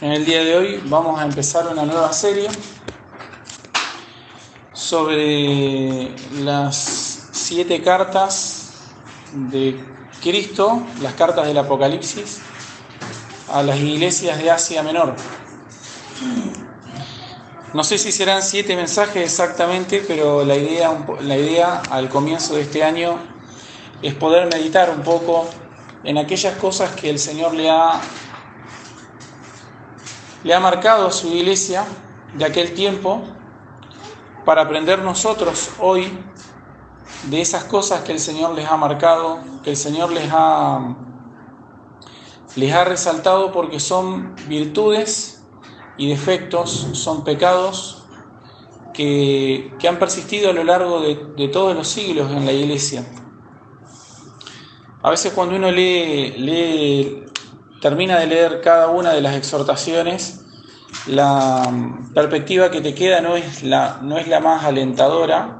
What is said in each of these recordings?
En el día de hoy vamos a empezar una nueva serie sobre las 7 cartas de Cristo, las cartas del Apocalipsis, a las iglesias de Asia Menor. No sé si serán 7 mensajes exactamente, pero la idea al comienzo de este año es poder meditar un poco en aquellas cosas que el Señor le ha marcado a su iglesia de aquel tiempo, para aprender nosotros hoy de esas cosas que el Señor les ha marcado, que el Señor les ha resaltado, porque son virtudes y defectos, son pecados que han persistido a lo largo de todos los siglos en la iglesia. A veces cuando uno termina de leer cada una de las exhortaciones, la perspectiva que te queda no es la más alentadora,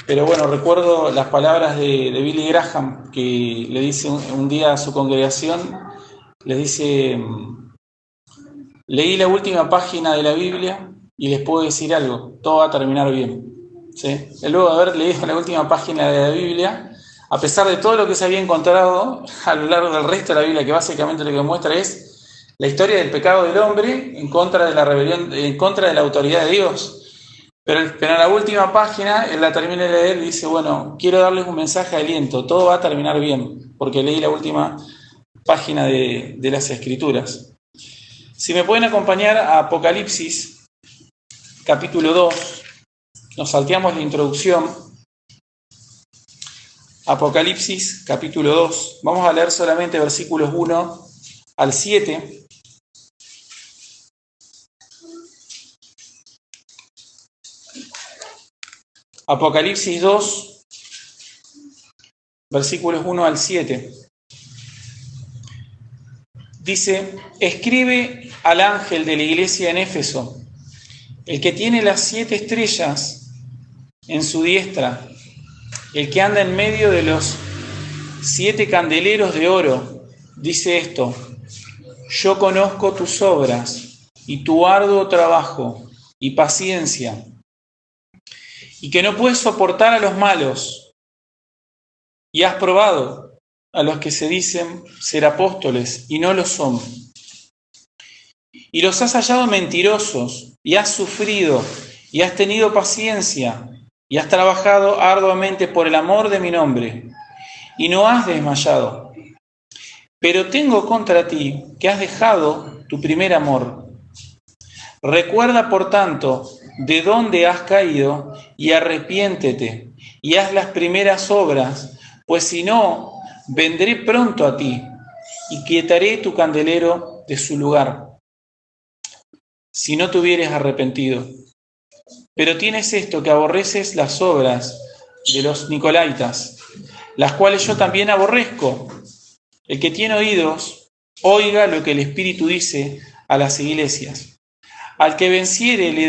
pero bueno, recuerdo las palabras de Billy Graham, que le dice un día a su congregación, les dice: leí la última página de la Biblia y les puedo decir algo, todo va a terminar bien, ¿sí? Y luego de haber leído la última página de la Biblia, a pesar de todo lo que se había encontrado a lo largo del resto de la Biblia, que básicamente lo que muestra es la historia del pecado del hombre en contra de la rebelión, en contra de la autoridad de Dios. Pero en la última página, él la termina de leer y dice: bueno, quiero darles un mensaje de aliento, todo va a terminar bien, porque leí la última página de las Escrituras. Si me pueden acompañar a Apocalipsis, capítulo 2, nos salteamos la introducción. Apocalipsis, capítulo 2, vamos a leer solamente versículos 1 al 7. Apocalipsis 2, versículos 1 al 7. Dice: escribe al ángel de la iglesia en Éfeso, el que tiene las 7 estrellas en su diestra, el que anda en medio de los 7 candeleros de oro, dice esto: yo conozco tus obras y tu arduo trabajo y paciencia, y que no puedes soportar a los malos, y has probado a los que se dicen ser apóstoles y no lo son, y los has hallado mentirosos, y has sufrido, y has tenido paciencia, y has trabajado arduamente por el amor de mi nombre, y no has desmayado. Pero tengo contra ti que has dejado tu primer amor. Recuerda, por tanto, de dónde has caído, y arrepiéntete, y haz las primeras obras, pues si no, vendré pronto a ti, y quitaré tu candelero de su lugar, si no te hubieres arrepentido. Pero tienes esto, que aborreces las obras de los nicolaitas, las cuales yo también aborrezco. El que tiene oídos, oiga lo que el Espíritu dice a las iglesias. Al que venciere le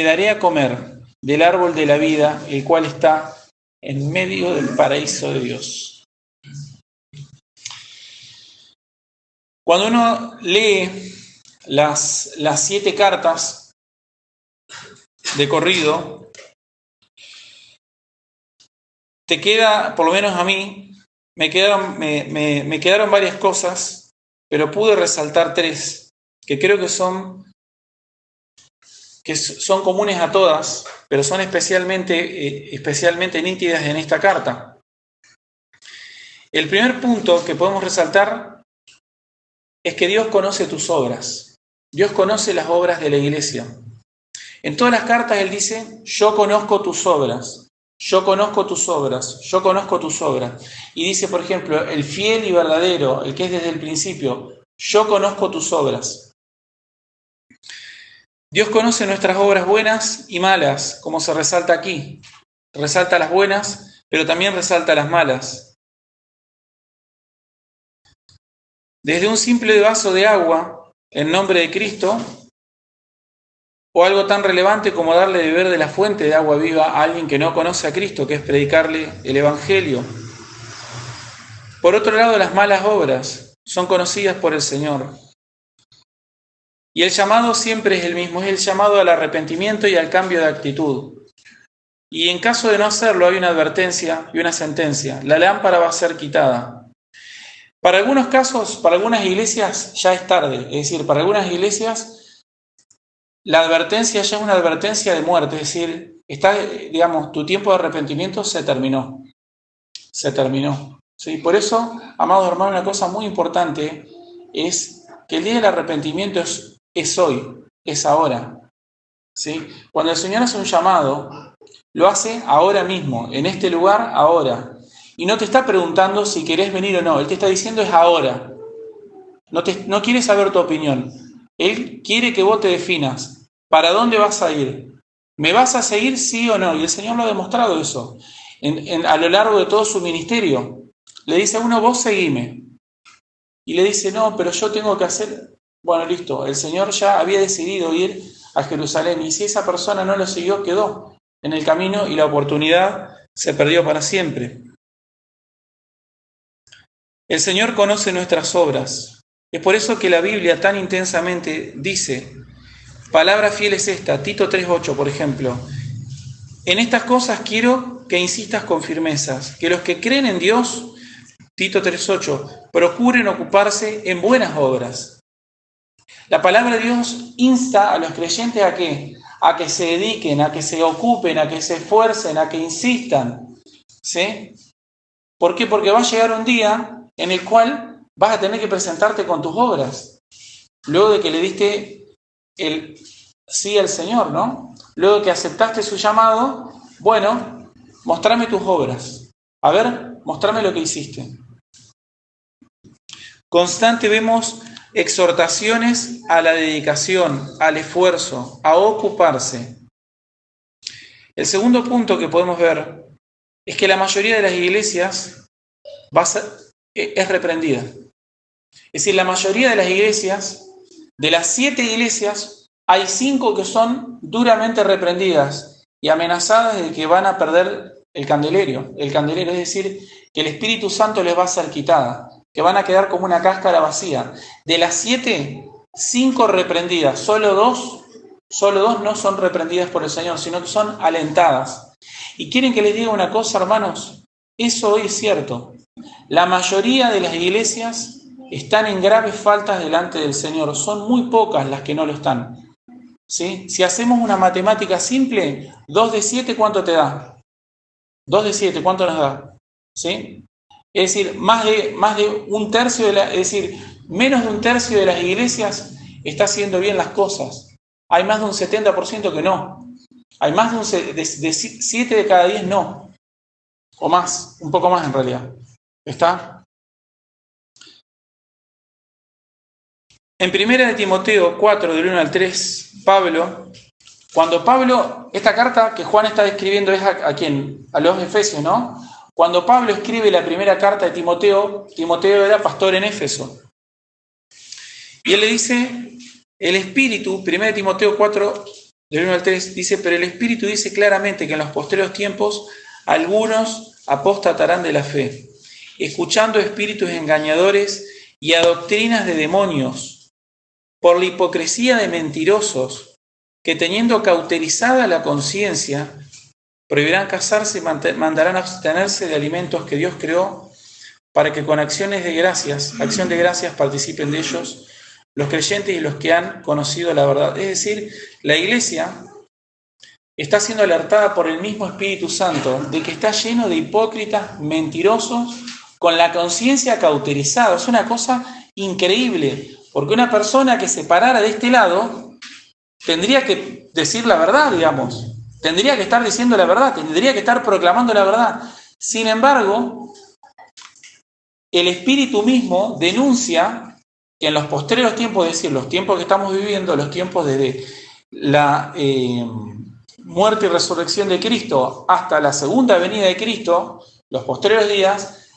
daré a comer del árbol de la vida, el cual está en medio del paraíso de Dios. Cuando uno lee las 7 cartas de corrido, te queda, por lo menos a mí, me quedaron varias cosas, pero pude resaltar 3 que creo que son comunes a todas, pero son especialmente nítidas en esta carta. El primer punto que podemos resaltar es que Dios conoce tus obras. Dios conoce las obras de la iglesia. En todas las cartas Él dice: yo conozco tus obras, yo conozco tus obras, yo conozco tus obras. Y dice, por ejemplo, el fiel y verdadero, el que es desde el principio: yo conozco tus obras. Dios conoce nuestras obras buenas y malas, como se resalta aquí. Resalta las buenas, pero también resalta las malas. Desde un simple vaso de agua, en nombre de Cristo, o algo tan relevante como darle de beber de la fuente de agua viva a alguien que no conoce a Cristo, que es predicarle el Evangelio. Por otro lado, las malas obras son conocidas por el Señor. Y el llamado siempre es el mismo, es el llamado al arrepentimiento y al cambio de actitud. Y en caso de no hacerlo hay una advertencia y una sentencia. La lámpara va a ser quitada. Para algunos casos, para algunas iglesias ya es tarde. Es decir, para algunas iglesias la advertencia ya es una advertencia de muerte. Es decir, tu tiempo de arrepentimiento se terminó. Se terminó. ¿Sí? Por eso, amados hermanos, una cosa muy importante es que el día del arrepentimiento es hoy, es ahora. ¿Sí? Cuando el Señor hace un llamado, lo hace ahora mismo, en este lugar, ahora. Y no te está preguntando si querés venir o no. Él te está diciendo es ahora. No quiere saber tu opinión. Él quiere que vos te definas. ¿Para dónde vas a ir? ¿Me vas a seguir sí o no? Y el Señor lo ha demostrado eso. A lo largo de todo su ministerio. Le dice a uno, vos seguime. Y le dice, no, pero yo tengo que hacer... Bueno, listo. El Señor ya había decidido ir a Jerusalén. Y si esa persona no lo siguió, quedó en el camino y la oportunidad se perdió para siempre. El Señor conoce nuestras obras. Es por eso que la Biblia tan intensamente dice, palabra fiel es esta, Tito 3:8, por ejemplo. En estas cosas quiero que insistas con firmezas, que los que creen en Dios, Tito 3:8, procuren ocuparse en buenas obras. La palabra de Dios insta a los creyentes ¿a qué? A que se dediquen, a que se ocupen, a que se esfuercen, a que insistan. ¿Sí? ¿Por qué? Porque va a llegar un día en el cual vas a tener que presentarte con tus obras. Luego de que le diste el sí al Señor, ¿no? Luego de que aceptaste su llamado, bueno, mostrame tus obras. A ver, mostrame lo que hiciste. Constante vemos exhortaciones a la dedicación, al esfuerzo, a ocuparse. El segundo punto que podemos ver es que la mayoría de las iglesias es reprendida. Es decir, la mayoría de las iglesias, de las 7 iglesias, hay 5 que son duramente reprendidas y amenazadas de que van a perder el candelero, es decir, que el Espíritu Santo les va a ser quitada, que van a quedar como una cáscara vacía. De las 7, 5 reprendidas, solo dos no son reprendidas por el Señor, sino que son alentadas. ¿Y quieren que les diga una cosa, hermanos? Eso hoy es cierto. La mayoría de las iglesias están en graves faltas delante del Señor. Son muy pocas las que no lo están. ¿Sí? Si hacemos una matemática simple, 2 de 7, ¿cuánto te da? 2 de 7, ¿cuánto nos da? ¿Sí? Es decir, más de un tercio menos de un tercio de las iglesias está haciendo bien las cosas. Hay más de un 70% que no. Hay más de 7 de cada 10 no. O más, un poco más en realidad. ¿Está? En 1 Timoteo 4, del 1 al 3, cuando Pablo, esta carta que Juan está escribiendo es ¿a quién? A los Efesios, ¿no? Cuando Pablo escribe la primera carta de Timoteo, Timoteo era pastor en Éfeso. Y él le dice, el Espíritu, 1 Timoteo 4, del 1 al 3, dice, pero el Espíritu dice claramente que en los posteriores tiempos algunos apostatarán de la fe, escuchando espíritus engañadores y a doctrinas de demonios, por la hipocresía de mentirosos, que teniendo cauterizada la conciencia, prohibirán casarse y mandarán abstenerse de alimentos que Dios creó, para que con acción de gracias participen de ellos los creyentes y los que han conocido la verdad. Es decir, la iglesia está siendo alertada por el mismo Espíritu Santo de que está lleno de hipócritas, mentirosos, con la conciencia cauterizada. Es una cosa increíble, porque una persona que se parara de este lado tendría que decir la verdad, digamos. Tendría que estar diciendo la verdad, tendría que estar proclamando la verdad. Sin embargo, el Espíritu mismo denuncia que en los posteriores tiempos, es decir, los tiempos que estamos viviendo, los tiempos desde la muerte y resurrección de Cristo hasta la segunda venida de Cristo, los posteriores días,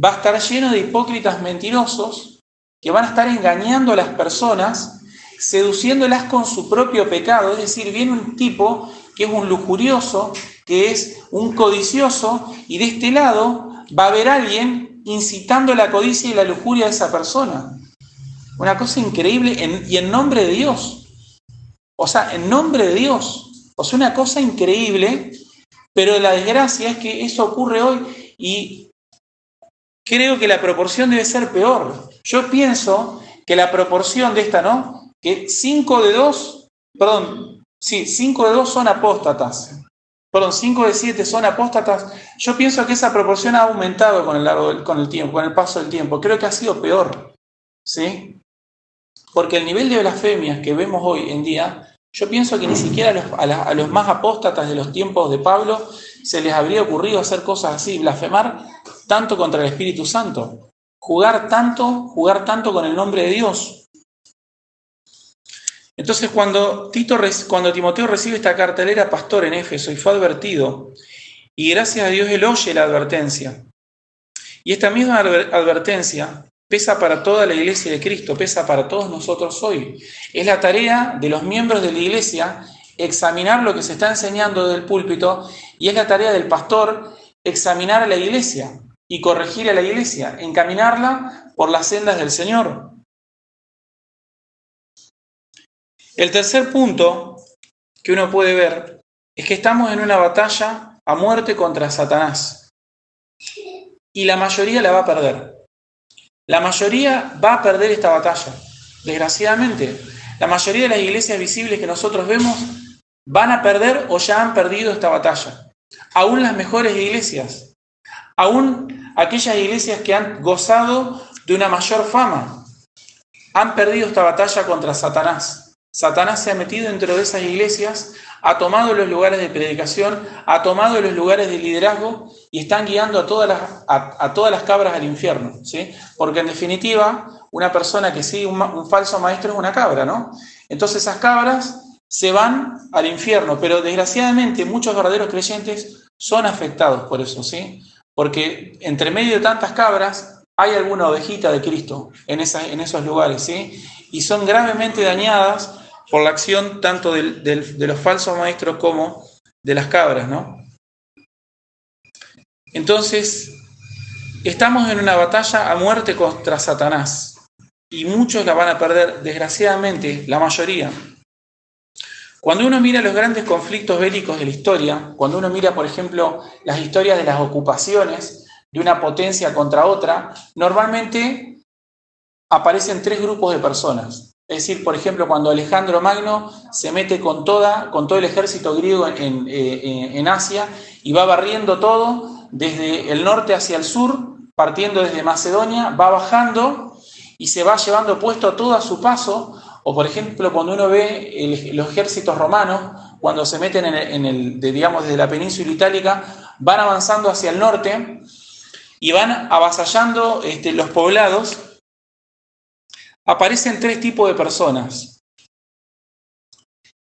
va a estar lleno de hipócritas mentirosos que van a estar engañando a las personas, seduciéndolas con su propio pecado. Es decir, viene un tipo que es un lujurioso, que es un codicioso, y de este lado va a haber alguien incitando la codicia y la lujuria de esa persona. Una cosa increíble y en nombre de Dios. O sea, en nombre de Dios. O sea, una cosa increíble, pero la desgracia es que eso ocurre hoy y creo que la proporción debe ser peor. Yo pienso que la proporción de esta, ¿no? Que 5 de 2 son apóstatas. 5 de 7 son apóstatas. Yo pienso que esa proporción ha aumentado con el paso del tiempo. Creo que ha sido peor, ¿sí? Porque el nivel de blasfemias que vemos hoy en día, yo pienso que ni siquiera a los más apóstatas de los tiempos de Pablo se les habría ocurrido hacer cosas así, blasfemar tanto contra el Espíritu Santo, jugar tanto con el nombre de Dios. Entonces, cuando Timoteo recibe esta carta, él era pastor en Éfeso y fue advertido, y gracias a Dios él oye la advertencia. Y esta misma advertencia pesa para toda la iglesia de Cristo, pesa para todos nosotros hoy. Es la tarea de los miembros de la iglesia examinar lo que se está enseñando del púlpito, y es la tarea del pastor examinar a la iglesia y corregir a la iglesia, encaminarla por las sendas del Señor. El tercer punto que uno puede ver es que estamos en una batalla a muerte contra Satanás. Y la mayoría la va a perder. La mayoría va a perder esta batalla. Desgraciadamente, la mayoría de las iglesias visibles que nosotros vemos van a perder o ya han perdido esta batalla. Aún las mejores iglesias, aún aquellas iglesias que han gozado de una mayor fama, han perdido esta batalla contra Satanás. Satanás se ha metido dentro de esas iglesias, ha tomado los lugares de predicación, ha tomado los lugares de liderazgo y están guiando a todas las cabras al infierno, ¿sí? Porque en definitiva, una persona que sigue un falso maestro es una cabra, ¿no? Entonces esas cabras se van al infierno, pero desgraciadamente muchos verdaderos creyentes son afectados por eso, ¿sí? Porque entre medio de tantas cabras hay alguna ovejita de Cristo en esos lugares, ¿sí? Y son gravemente dañadas por la acción tanto de los falsos maestros como de las cabras, ¿no? Entonces, estamos en una batalla a muerte contra Satanás y muchos la van a perder, desgraciadamente, la mayoría. Cuando uno mira los grandes conflictos bélicos de la historia, cuando uno mira, por ejemplo, las historias de las ocupaciones de una potencia contra otra, normalmente aparecen 3 grupos de personas. Es decir, por ejemplo, cuando Alejandro Magno se mete con todo el ejército griego en Asia y va barriendo todo desde el norte hacia el sur, partiendo desde Macedonia, va bajando y se va llevando puesto todo a su paso. O por ejemplo, cuando uno ve los ejércitos romanos, cuando se meten desde la península itálica, van avanzando hacia el norte y van avasallando los poblados. Aparecen 3 tipos de personas.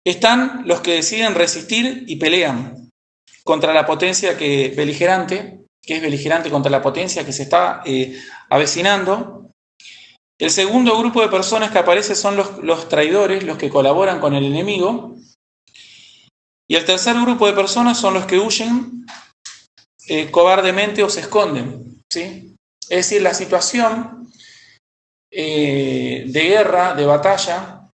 Están los que deciden resistir y pelean contra la potencia beligerante, que es beligerante contra la potencia que se está avecinando. El segundo grupo de personas que aparece son los traidores, los que colaboran con el enemigo. Y el tercer grupo de personas son los que huyen cobardemente o se esconden, ¿sí? Es decir, la situación de guerra, de batalla,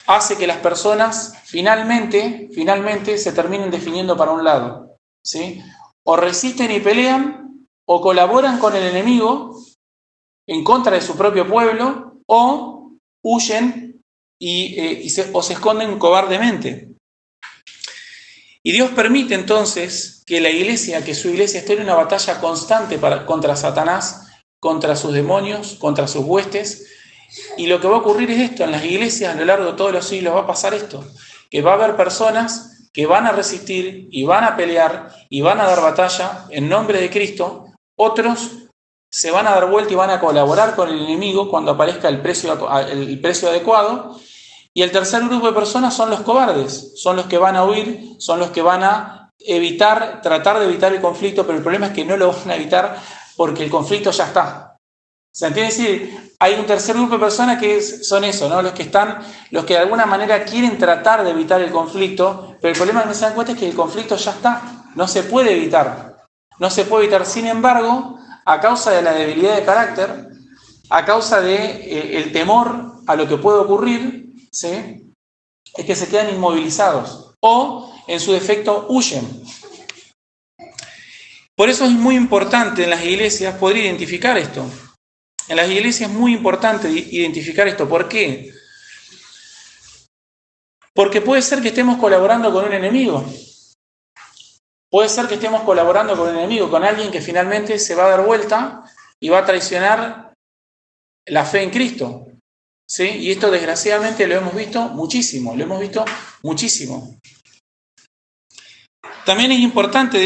hace que las personas finalmente se terminen definiendo para un lado, ¿sí? O resisten y pelean, o colaboran con el enemigo en contra de su propio pueblo, o huyen o se esconden cobardemente. Y Dios permite entonces que su iglesia esté en una batalla constante contra Satanás, contra sus demonios, contra sus huestes, y lo que va a ocurrir es esto: en las iglesias a lo largo de todos los siglos va a pasar esto, que va a haber personas que van a resistir y van a pelear y van a dar batalla en nombre de Cristo, otros se van a dar vuelta y van a colaborar con el enemigo cuando aparezca el precio adecuado, y el tercer grupo de personas son los cobardes, son los que van a huir, son los que van a tratar de evitar el conflicto, pero el problema es que no lo van a evitar porque el conflicto ya está. ¿Se entiende? Es decir, hay un tercer grupo de personas que son eso, ¿no? Los que de alguna manera quieren tratar de evitar el conflicto, pero el problema que no se dan cuenta es que el conflicto ya está, no se puede evitar. No se puede evitar. Sin embargo, a causa de la debilidad de carácter a causa de el temor a lo que puede ocurrir, ¿sí? Es que se quedan inmovilizados o, en su defecto, huyen. Por eso es muy importante en las iglesias poder identificar esto. En las iglesias es muy importante identificar esto. ¿Por qué? Porque puede ser que estemos colaborando con un enemigo. Puede ser que estemos colaborando con un enemigo, con alguien que finalmente se va a dar vuelta y va a traicionar la fe en Cristo. ¿Sí? Y esto desgraciadamente lo hemos visto muchísimo, También es importante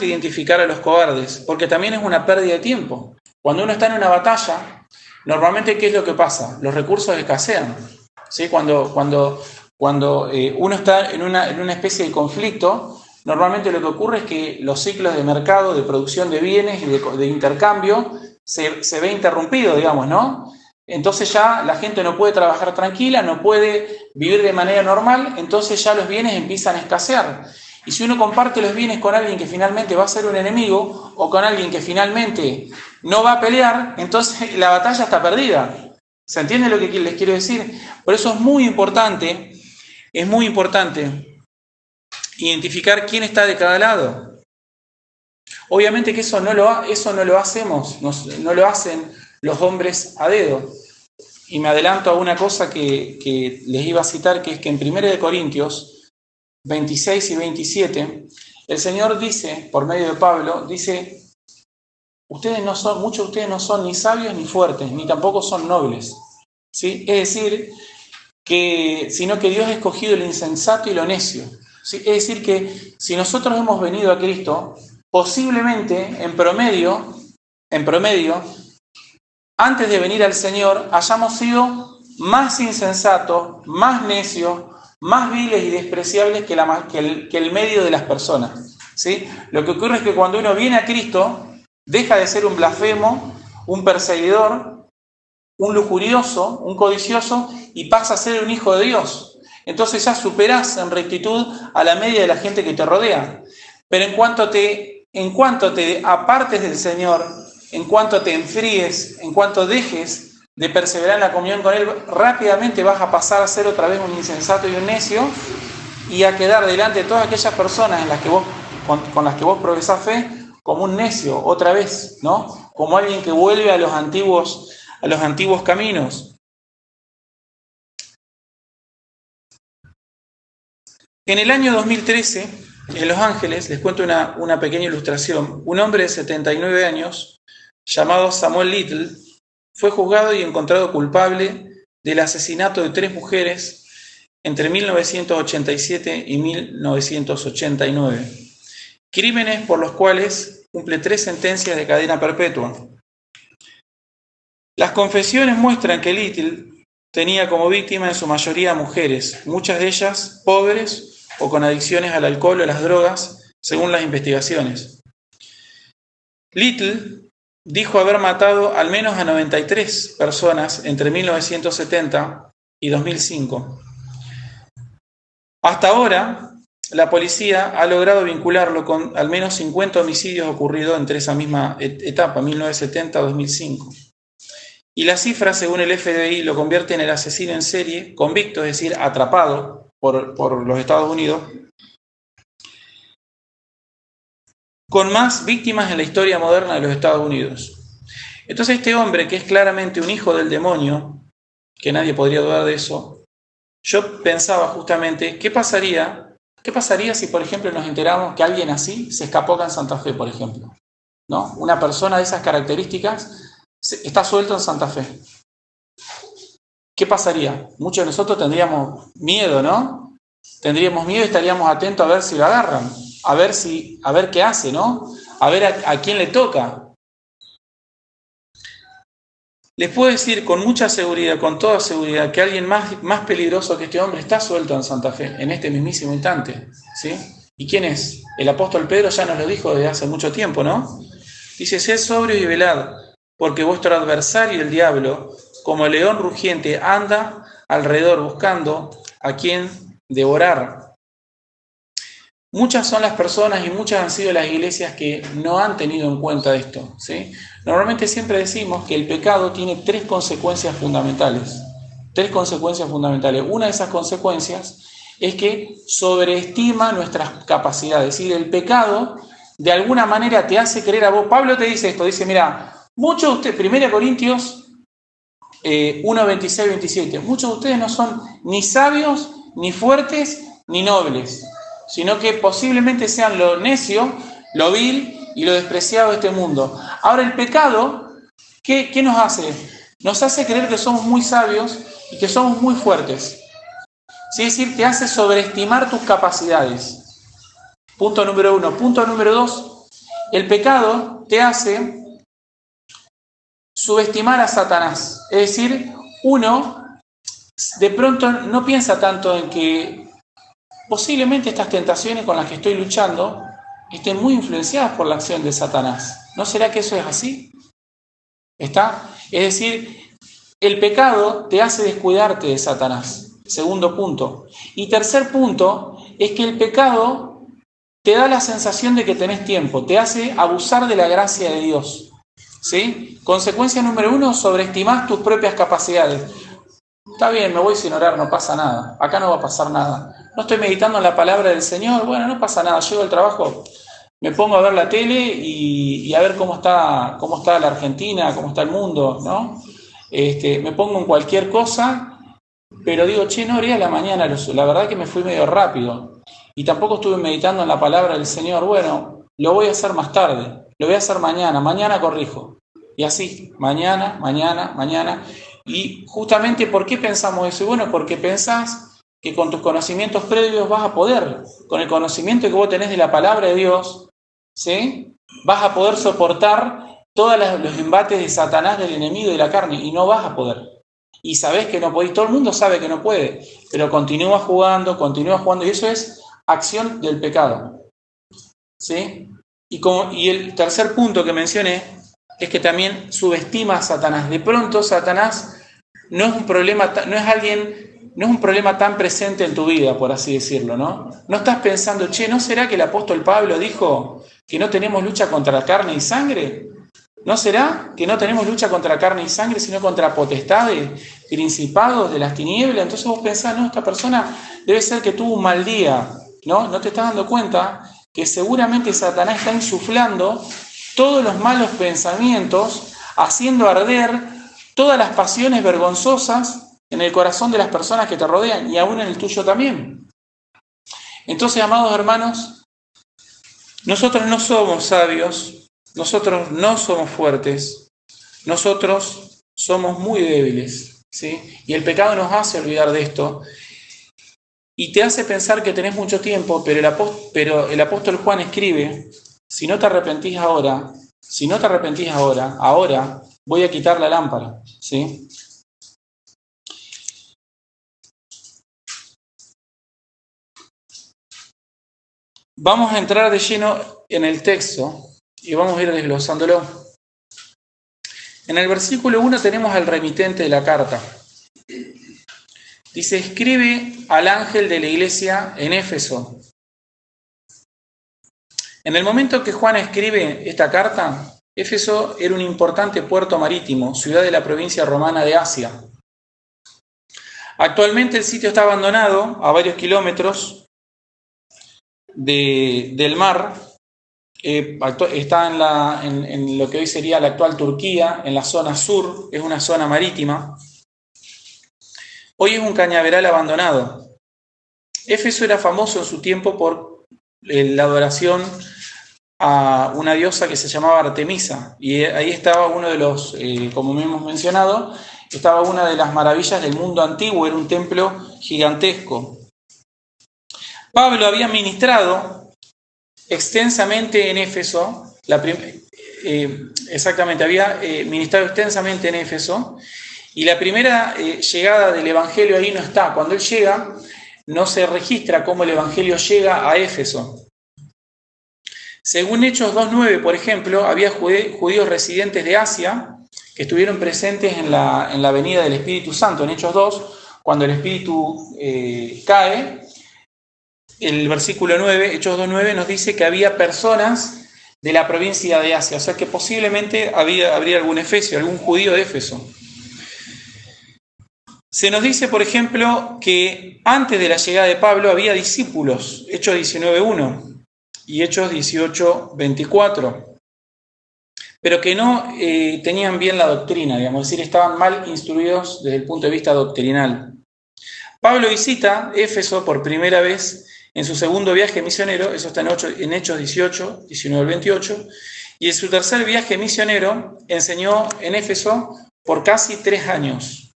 identificar a los cobardes, porque también es una pérdida de tiempo. Cuando uno está en una batalla, normalmente, ¿qué es lo que pasa? Los recursos escasean. ¿Sí? Cuando uno está en una especie de conflicto, normalmente lo que ocurre es que los ciclos de mercado, de producción de bienes y de intercambio se ve interrumpido, digamos, ¿no? Entonces ya la gente no puede trabajar tranquila, no puede vivir de manera normal, entonces ya los bienes empiezan a escasear. Y si uno comparte los bienes con alguien que finalmente va a ser un enemigo o con alguien que finalmente no va a pelear, entonces la batalla está perdida. ¿Se entiende lo que les quiero decir? Por eso es muy importante identificar quién está de cada lado. Obviamente que eso no lo hacemos, no lo hacen los hombres a dedo. Y me adelanto a una cosa que les iba a citar, que es que en 1 Corintios 26 y 27, el Señor dice, por medio de Pablo, dice, muchos de ustedes no son ni sabios ni fuertes, ni tampoco son nobles. ¿Sí? Es decir, sino que Dios ha escogido lo insensato y lo necio. ¿Sí? Es decir, que si nosotros hemos venido a Cristo, posiblemente, en promedio, antes de venir al Señor, hayamos sido más insensatos, más necios, más viles y despreciables que el medio de las personas. ¿Sí? Lo que ocurre es que cuando uno viene a Cristo, deja de ser un blasfemo, un perseguidor, un lujurioso, un codicioso, y pasa a ser un hijo de Dios. Entonces ya superás en rectitud a la media de la gente que te rodea. Pero en cuanto te apartes del Señor, en cuanto te enfríes, en cuanto dejes de perseverar en la comunión con Él, rápidamente vas a pasar a ser otra vez un insensato y un necio y a quedar delante de todas aquellas personas con las que vos profesás fe como un necio, otra vez, ¿no? Como alguien que vuelve a los antiguos caminos. En el año 2013, en Los Ángeles, les cuento una pequeña ilustración. Un hombre de 79 años, llamado Samuel Little, fue juzgado y encontrado culpable del asesinato de 3 mujeres entre 1987 y 1989. Crímenes por los cuales cumple 3 sentencias de cadena perpetua. Las confesiones muestran que Little tenía como víctima en su mayoría mujeres, muchas de ellas pobres o con adicciones al alcohol o a las drogas, según las investigaciones. Little dijo haber matado al menos a 93 personas entre 1970 y 2005. Hasta ahora, la policía ha logrado vincularlo con al menos 50 homicidios ocurridos entre esa misma etapa, 1970-2005. Y la cifra, según el FBI, lo convierte en el asesino en serie convicto, es decir, atrapado por los Estados Unidos, con más víctimas en la historia moderna de los Estados Unidos. Entonces este hombre, que es claramente un hijo del demonio, que nadie podría dudar de eso, yo pensaba justamente, ¿qué pasaría si, por ejemplo, nos enteramos que alguien así se escapó acá en Santa Fe, por ejemplo? ¿No? Una persona de esas características está suelto en Santa Fe. ¿Qué pasaría? Muchos de nosotros tendríamos miedo, ¿no? Tendríamos miedo y estaríamos atentos a ver si lo agarran, a ver qué hace, ¿no? A ver a quién le toca. Les puedo decir con mucha seguridad, con toda seguridad, que alguien más peligroso que este hombre está suelto en Santa Fe, en este mismísimo instante, ¿sí? ¿Y quién es? El apóstol Pedro ya nos lo dijo desde hace mucho tiempo, ¿no? Dice, sed sobrios y velad, porque vuestro adversario, el diablo, como león rugiente, anda alrededor buscando a quien devorar. muchas son las personas y muchas han sido las iglesias que no han tenido en cuenta esto, ¿sí? Normalmente siempre decimos que el pecado tiene tres consecuencias fundamentales. Tres consecuencias fundamentales. Una de esas consecuencias es que sobreestima nuestras capacidades. Es decir, el pecado de alguna manera te hace creer a vos. Pablo te dice esto, dice, mira, muchos de ustedes, 1 Corintios 1, 26, 27, muchos de ustedes no son ni sabios, ni fuertes, ni nobles, sino que posiblemente sean lo necio, lo vil y lo despreciado de este mundo. Ahora el pecado, ¿qué nos hace? Nos hace creer que somos muy sabios y que somos muy fuertes. ¿Sí? Es decir, te hace sobreestimar tus capacidades. Punto número 1. Punto número 2, el pecado te hace subestimar a Satanás. Es decir, uno de pronto no piensa tanto en que posiblemente estas tentaciones con las que estoy luchando estén muy influenciadas por la acción de Satanás. ¿No será que eso es así? ¿Está? Es decir, el pecado te hace descuidarte de Satanás. Segundo punto. Y tercer punto es que el pecado te da la sensación de que tenés tiempo, te hace abusar de la gracia de Dios. ¿Sí? Consecuencia número 1, sobreestimás tus propias capacidades. Está bien, me voy sin orar, no pasa nada. Acá no va a pasar nada. No estoy meditando en la palabra del Señor, bueno, no pasa nada. Llego al trabajo, me pongo a ver la tele y a ver cómo está la Argentina, cómo está el mundo, ¿no? Me pongo en cualquier cosa, pero digo, no oré a la mañana, la verdad que me fui medio rápido. Y tampoco estuve meditando en la palabra del Señor. Bueno, lo voy a hacer más tarde, lo voy a hacer mañana corrijo. Y así, mañana. Y justamente, ¿por qué pensamos eso? Y bueno, porque pensás que con tus conocimientos previos vas a poder, con el conocimiento que vos tenés de la palabra de Dios, ¿sí? Vas a poder soportar todos los embates de Satanás, del enemigo y de la carne, y no vas a poder. Y sabés que no podés, todo el mundo sabe que no puede, pero continúa jugando, y eso es acción del pecado, ¿sí? Y el tercer punto que mencioné es que también subestima a Satanás. De pronto Satanás no es un problema tan presente en tu vida, por así decirlo, ¿no? No estás pensando, ¿no será que el apóstol Pablo dijo que no tenemos lucha contra carne y sangre? ¿No será que no tenemos lucha contra carne y sangre, sino contra potestades, principados de las tinieblas? Entonces vos pensás, no, esta persona debe ser que tuvo un mal día, ¿no? No te estás dando cuenta que seguramente Satanás está insuflando todos los malos pensamientos, haciendo arder todas las pasiones vergonzosas en el corazón de las personas que te rodean y aún en el tuyo también. Entonces, amados hermanos, nosotros no somos sabios, nosotros no somos fuertes, nosotros somos muy débiles, ¿sí? Y el pecado nos hace olvidar de esto y te hace pensar que tenés mucho tiempo, pero el apóstol Juan escribe, si no te arrepentís ahora, ahora voy a quitar la lámpara, ¿sí? Vamos a entrar de lleno en el texto y vamos a ir desglosándolo. En el versículo 1 tenemos al remitente de la carta. Dice, escribe al ángel de la iglesia en Éfeso. En el momento que Juan escribe esta carta, Éfeso era un importante puerto marítimo, ciudad de la provincia romana de Asia. Actualmente el sitio está abandonado a varios kilómetros del mar. Está en lo que hoy sería la actual Turquía, en la zona sur, es una zona marítima. Hoy es un cañaveral abandonado. Éfeso era famoso en su tiempo por la adoración a una diosa que se llamaba Artemisa, y ahí estaba uno de los, como hemos mencionado, estaba una de las maravillas del mundo antiguo, era un templo gigantesco. Pablo había ministrado extensamente en Éfeso, había ministrado extensamente en Éfeso, y la primera llegada del Evangelio ahí no está. Cuando él llega, no se registra cómo el Evangelio llega a Éfeso. Según Hechos 2.9, por ejemplo, había judíos residentes de Asia que estuvieron presentes en la venida del Espíritu Santo. En Hechos 2, cuando el Espíritu cae, el versículo 9, Hechos 2:9, nos dice que había personas de la provincia de Asia, o sea que posiblemente habría algún efesio, algún judío de Éfeso. Se nos dice, por ejemplo, que antes de la llegada de Pablo había discípulos, Hechos 19:1 y Hechos 18:24, pero que no tenían bien la doctrina, digamos, es decir, estaban mal instruidos desde el punto de vista doctrinal. Pablo visita Éfeso por primera vez en su segundo viaje misionero, eso está en Hechos 18, 19 al 28, y en su tercer viaje misionero enseñó en Éfeso por casi 3 años.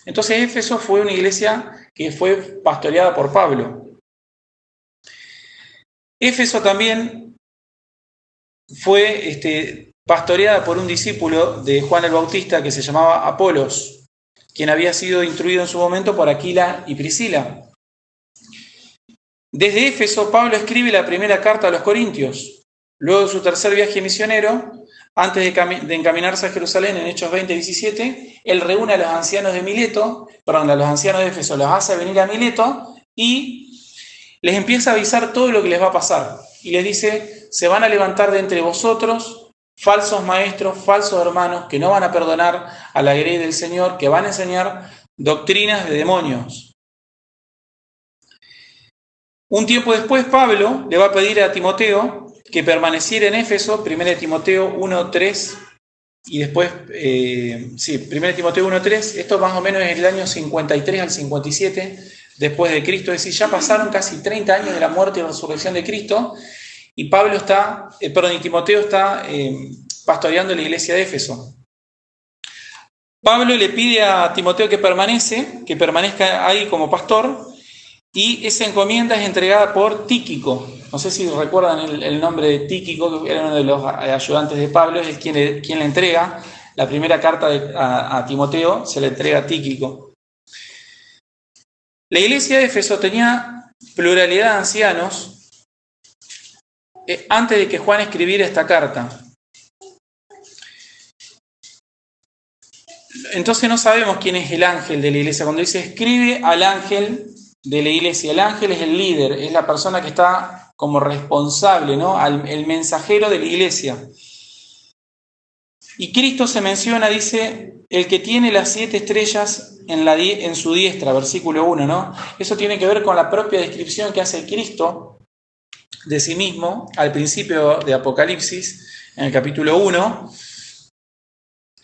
Entonces Éfeso fue una iglesia que fue pastoreada por Pablo. Éfeso también fue pastoreada por un discípulo de Juan el Bautista que se llamaba Apolos, quien había sido instruido en su momento por Aquila y Priscila. Desde Éfeso, Pablo escribe la primera carta a los Corintios. Luego de su tercer viaje misionero, antes de encaminarse a Jerusalén en Hechos 20:17, él reúne a los ancianos de a los ancianos de Éfeso, los hace venir a Mileto y les empieza a avisar todo lo que les va a pasar. Y les dice, se van a levantar de entre vosotros falsos maestros, falsos hermanos, que no van a perdonar a la grey del Señor, que van a enseñar doctrinas de demonios. Un tiempo después, Pablo le va a pedir a Timoteo que permaneciera en Éfeso, 1 Timoteo 1:3, y después, 1 Timoteo 1:3, esto más o menos es el año 53 al 57 después de Cristo, es decir, ya pasaron casi 30 años de la muerte y resurrección de Cristo, y Timoteo está pastoreando la iglesia de Éfeso. Pablo le pide a Timoteo que permanezca ahí como pastor, y esa encomienda es entregada por Tíquico. No sé si recuerdan el nombre de Tíquico, que era uno de los ayudantes de Pablo, es quien le entrega la primera carta a Timoteo, se le entrega a Tíquico. La iglesia de Éfeso tenía pluralidad de ancianos antes de que Juan escribiera esta carta. Entonces no sabemos quién es el ángel de la iglesia. Cuando dice escribe al ángel de la iglesia, el ángel es el líder, es la persona que está como responsable, ¿no? El mensajero de la iglesia. Y Cristo se menciona, dice, el que tiene las 7 estrellas en su diestra, versículo 1, ¿no? Eso tiene que ver con la propia descripción que hace Cristo de sí mismo al principio de Apocalipsis, en el capítulo 1.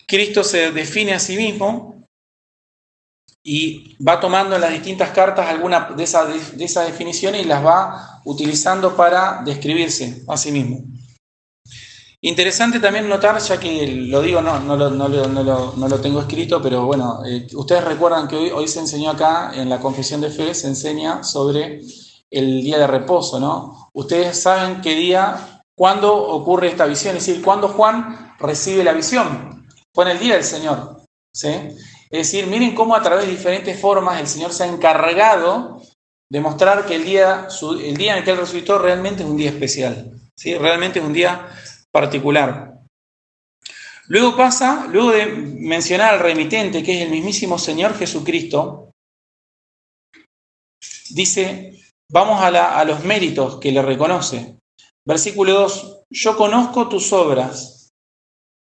Cristo se define a sí mismo y va tomando en las distintas cartas algunas de esas definiciones y las va utilizando para describirse a sí mismo. Interesante también notar, ya que lo digo, no lo tengo escrito, pero bueno, ustedes recuerdan que hoy se enseñó acá, en la confesión de fe, se enseña sobre el día de reposo, ¿no? Ustedes saben cuándo ocurre esta visión, es decir, cuándo Juan recibe la visión. Fue en el día del Señor, ¿sí? Es decir, miren cómo a través de diferentes formas el Señor se ha encargado de mostrar que el día en el que Él resucitó realmente es un día especial, ¿sí? Realmente es un día particular. Luego de mencionar al remitente, que es el mismísimo Señor Jesucristo, dice, vamos a los méritos que le reconoce. Versículo 2, yo conozco tus obras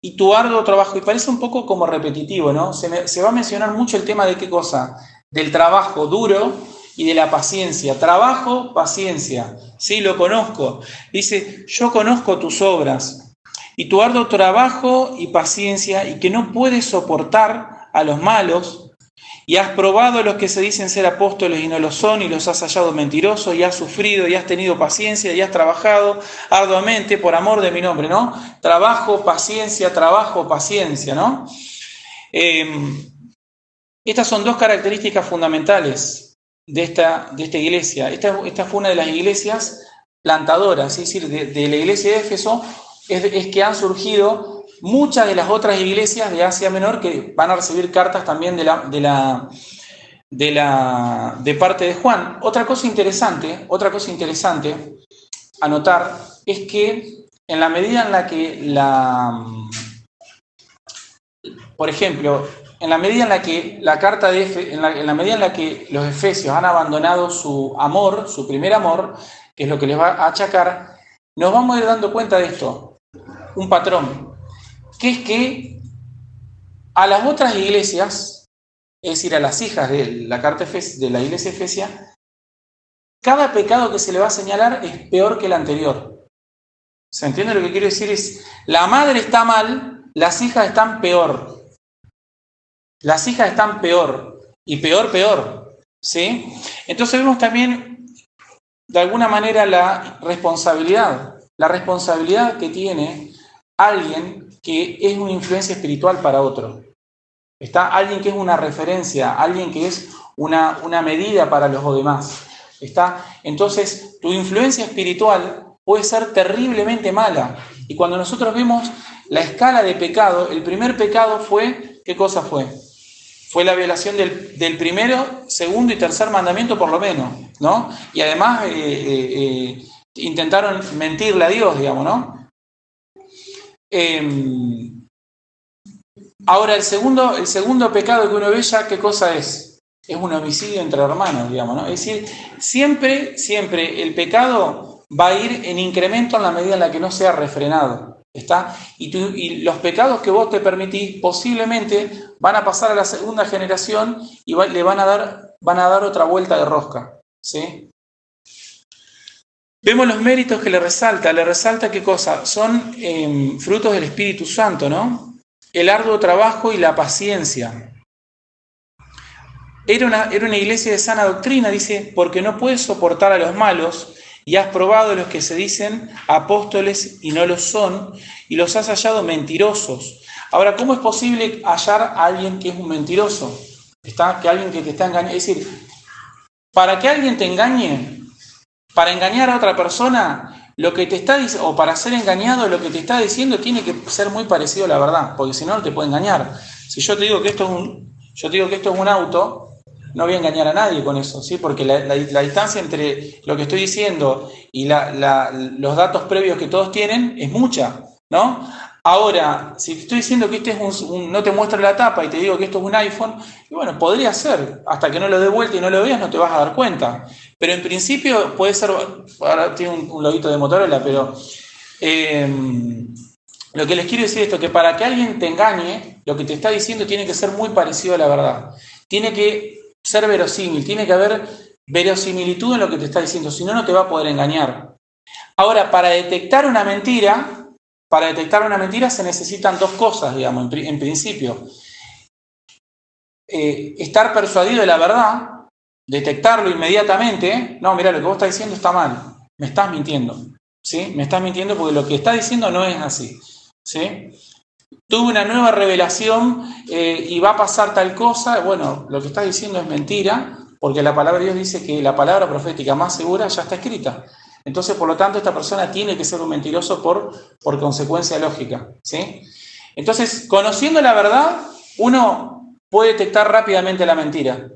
y tu arduo trabajo, y parece un poco como repetitivo, ¿no? Se va a mencionar mucho el tema de qué cosa, del trabajo duro y de la paciencia. Trabajo, paciencia, sí, lo conozco. Dice, yo conozco tus obras y tu arduo trabajo y paciencia, y que no puedes soportar a los malos, y has probado a los que se dicen ser apóstoles y no lo son, y los has hallado mentirosos, y has sufrido, y has tenido paciencia, y has trabajado arduamente por amor de mi nombre, ¿no? Trabajo, paciencia, ¿no? Estas son 2 características fundamentales de esta iglesia. Esta fue una de las iglesias plantadoras, es decir, de la iglesia de Éfeso, es que han surgido muchas de las otras iglesias de Asia Menor que van a recibir cartas también de parte de Juan. Otra cosa interesante a notar es que en la medida en la que por ejemplo, en la medida en la que la carta de en la medida en la que los efesios han abandonado su amor, su primer amor, que es lo que les va a achacar, nos vamos a ir dando cuenta de esto, un patrón, que es que a las otras iglesias, es decir, a las hijas de la carta de la iglesia efesia, cada pecado que se le va a señalar es peor que el anterior. ¿Se entiende lo que quiero decir? Es, la madre está mal, las hijas están peor. Las hijas están peor, y peor, ¿sí? Entonces vemos también, de alguna manera, la responsabilidad que tiene alguien que es una influencia espiritual para otro. Está alguien que es una referencia, alguien que es una medida para los demás. ¿Está? Entonces, tu influencia espiritual puede ser terriblemente mala. Y cuando nosotros vemos la escala de pecado, el primer pecado fue, ¿qué cosa fue? Fue la violación del primero, segundo y tercer mandamiento por lo menos, ¿no? Y además intentaron mentirle a Dios, digamos, ¿no? Ahora, el segundo pecado que uno ve ya, ¿qué cosa es? Es un homicidio entre hermanos, digamos, ¿no? Es decir, siempre el pecado va a ir en incremento en la medida en la que no sea refrenado, ¿está? Y los pecados que vos te permitís posiblemente van a pasar a la segunda generación y le van a dar otra vuelta de rosca, ¿sí? Vemos los méritos que le resalta ¿qué cosa? Son frutos del Espíritu Santo, ¿no? El arduo trabajo y la paciencia. Era una iglesia de sana doctrina, dice, porque no puedes soportar a los malos y has probado a los que se dicen apóstoles y no lo son y los has hallado mentirosos. Ahora, ¿cómo es posible hallar a alguien que es un mentiroso? Que alguien que te está engañando. Es decir, para que alguien te engañe, para engañar a otra persona, lo que te está diciendo, o para ser engañado, lo que te está diciendo tiene que ser muy parecido a la verdad, porque si no, no te puede engañar. Si yo te digo que esto es un auto, no voy a engañar a nadie con eso, ¿sí? Porque la distancia entre lo que estoy diciendo y los datos previos que todos tienen es mucha, ¿no? Ahora, si te estoy diciendo que este es no te muestro la tapa y te digo que esto es un iPhone, y bueno, podría ser, hasta que no lo dé vuelta y no lo veas no te vas a dar cuenta. Pero en principio puede ser, ahora tiene un loguito de Motorola, pero lo que les quiero decir es esto, que para que alguien te engañe, lo que te está diciendo tiene que ser muy parecido a la verdad. Tiene que ser verosímil, tiene que haber verosimilitud en lo que te está diciendo, si no, no te va a poder engañar. Ahora, para detectar una mentira se necesitan dos cosas, digamos, en principio. Estar persuadido de la verdad, detectarlo inmediatamente. No, mira, lo que vos estás diciendo está mal, me estás mintiendo, ¿sí? Me estás mintiendo porque lo que estás diciendo no es así, ¿sí? Tuve una nueva revelación y va a pasar tal cosa. Bueno, lo que estás diciendo es mentira, porque la palabra de Dios dice que la palabra profética más segura ya está escrita. Entonces, por lo tanto, esta persona tiene que ser un mentiroso por consecuencia lógica, ¿sí? Entonces, conociendo la verdad, uno puede detectar rápidamente la mentira.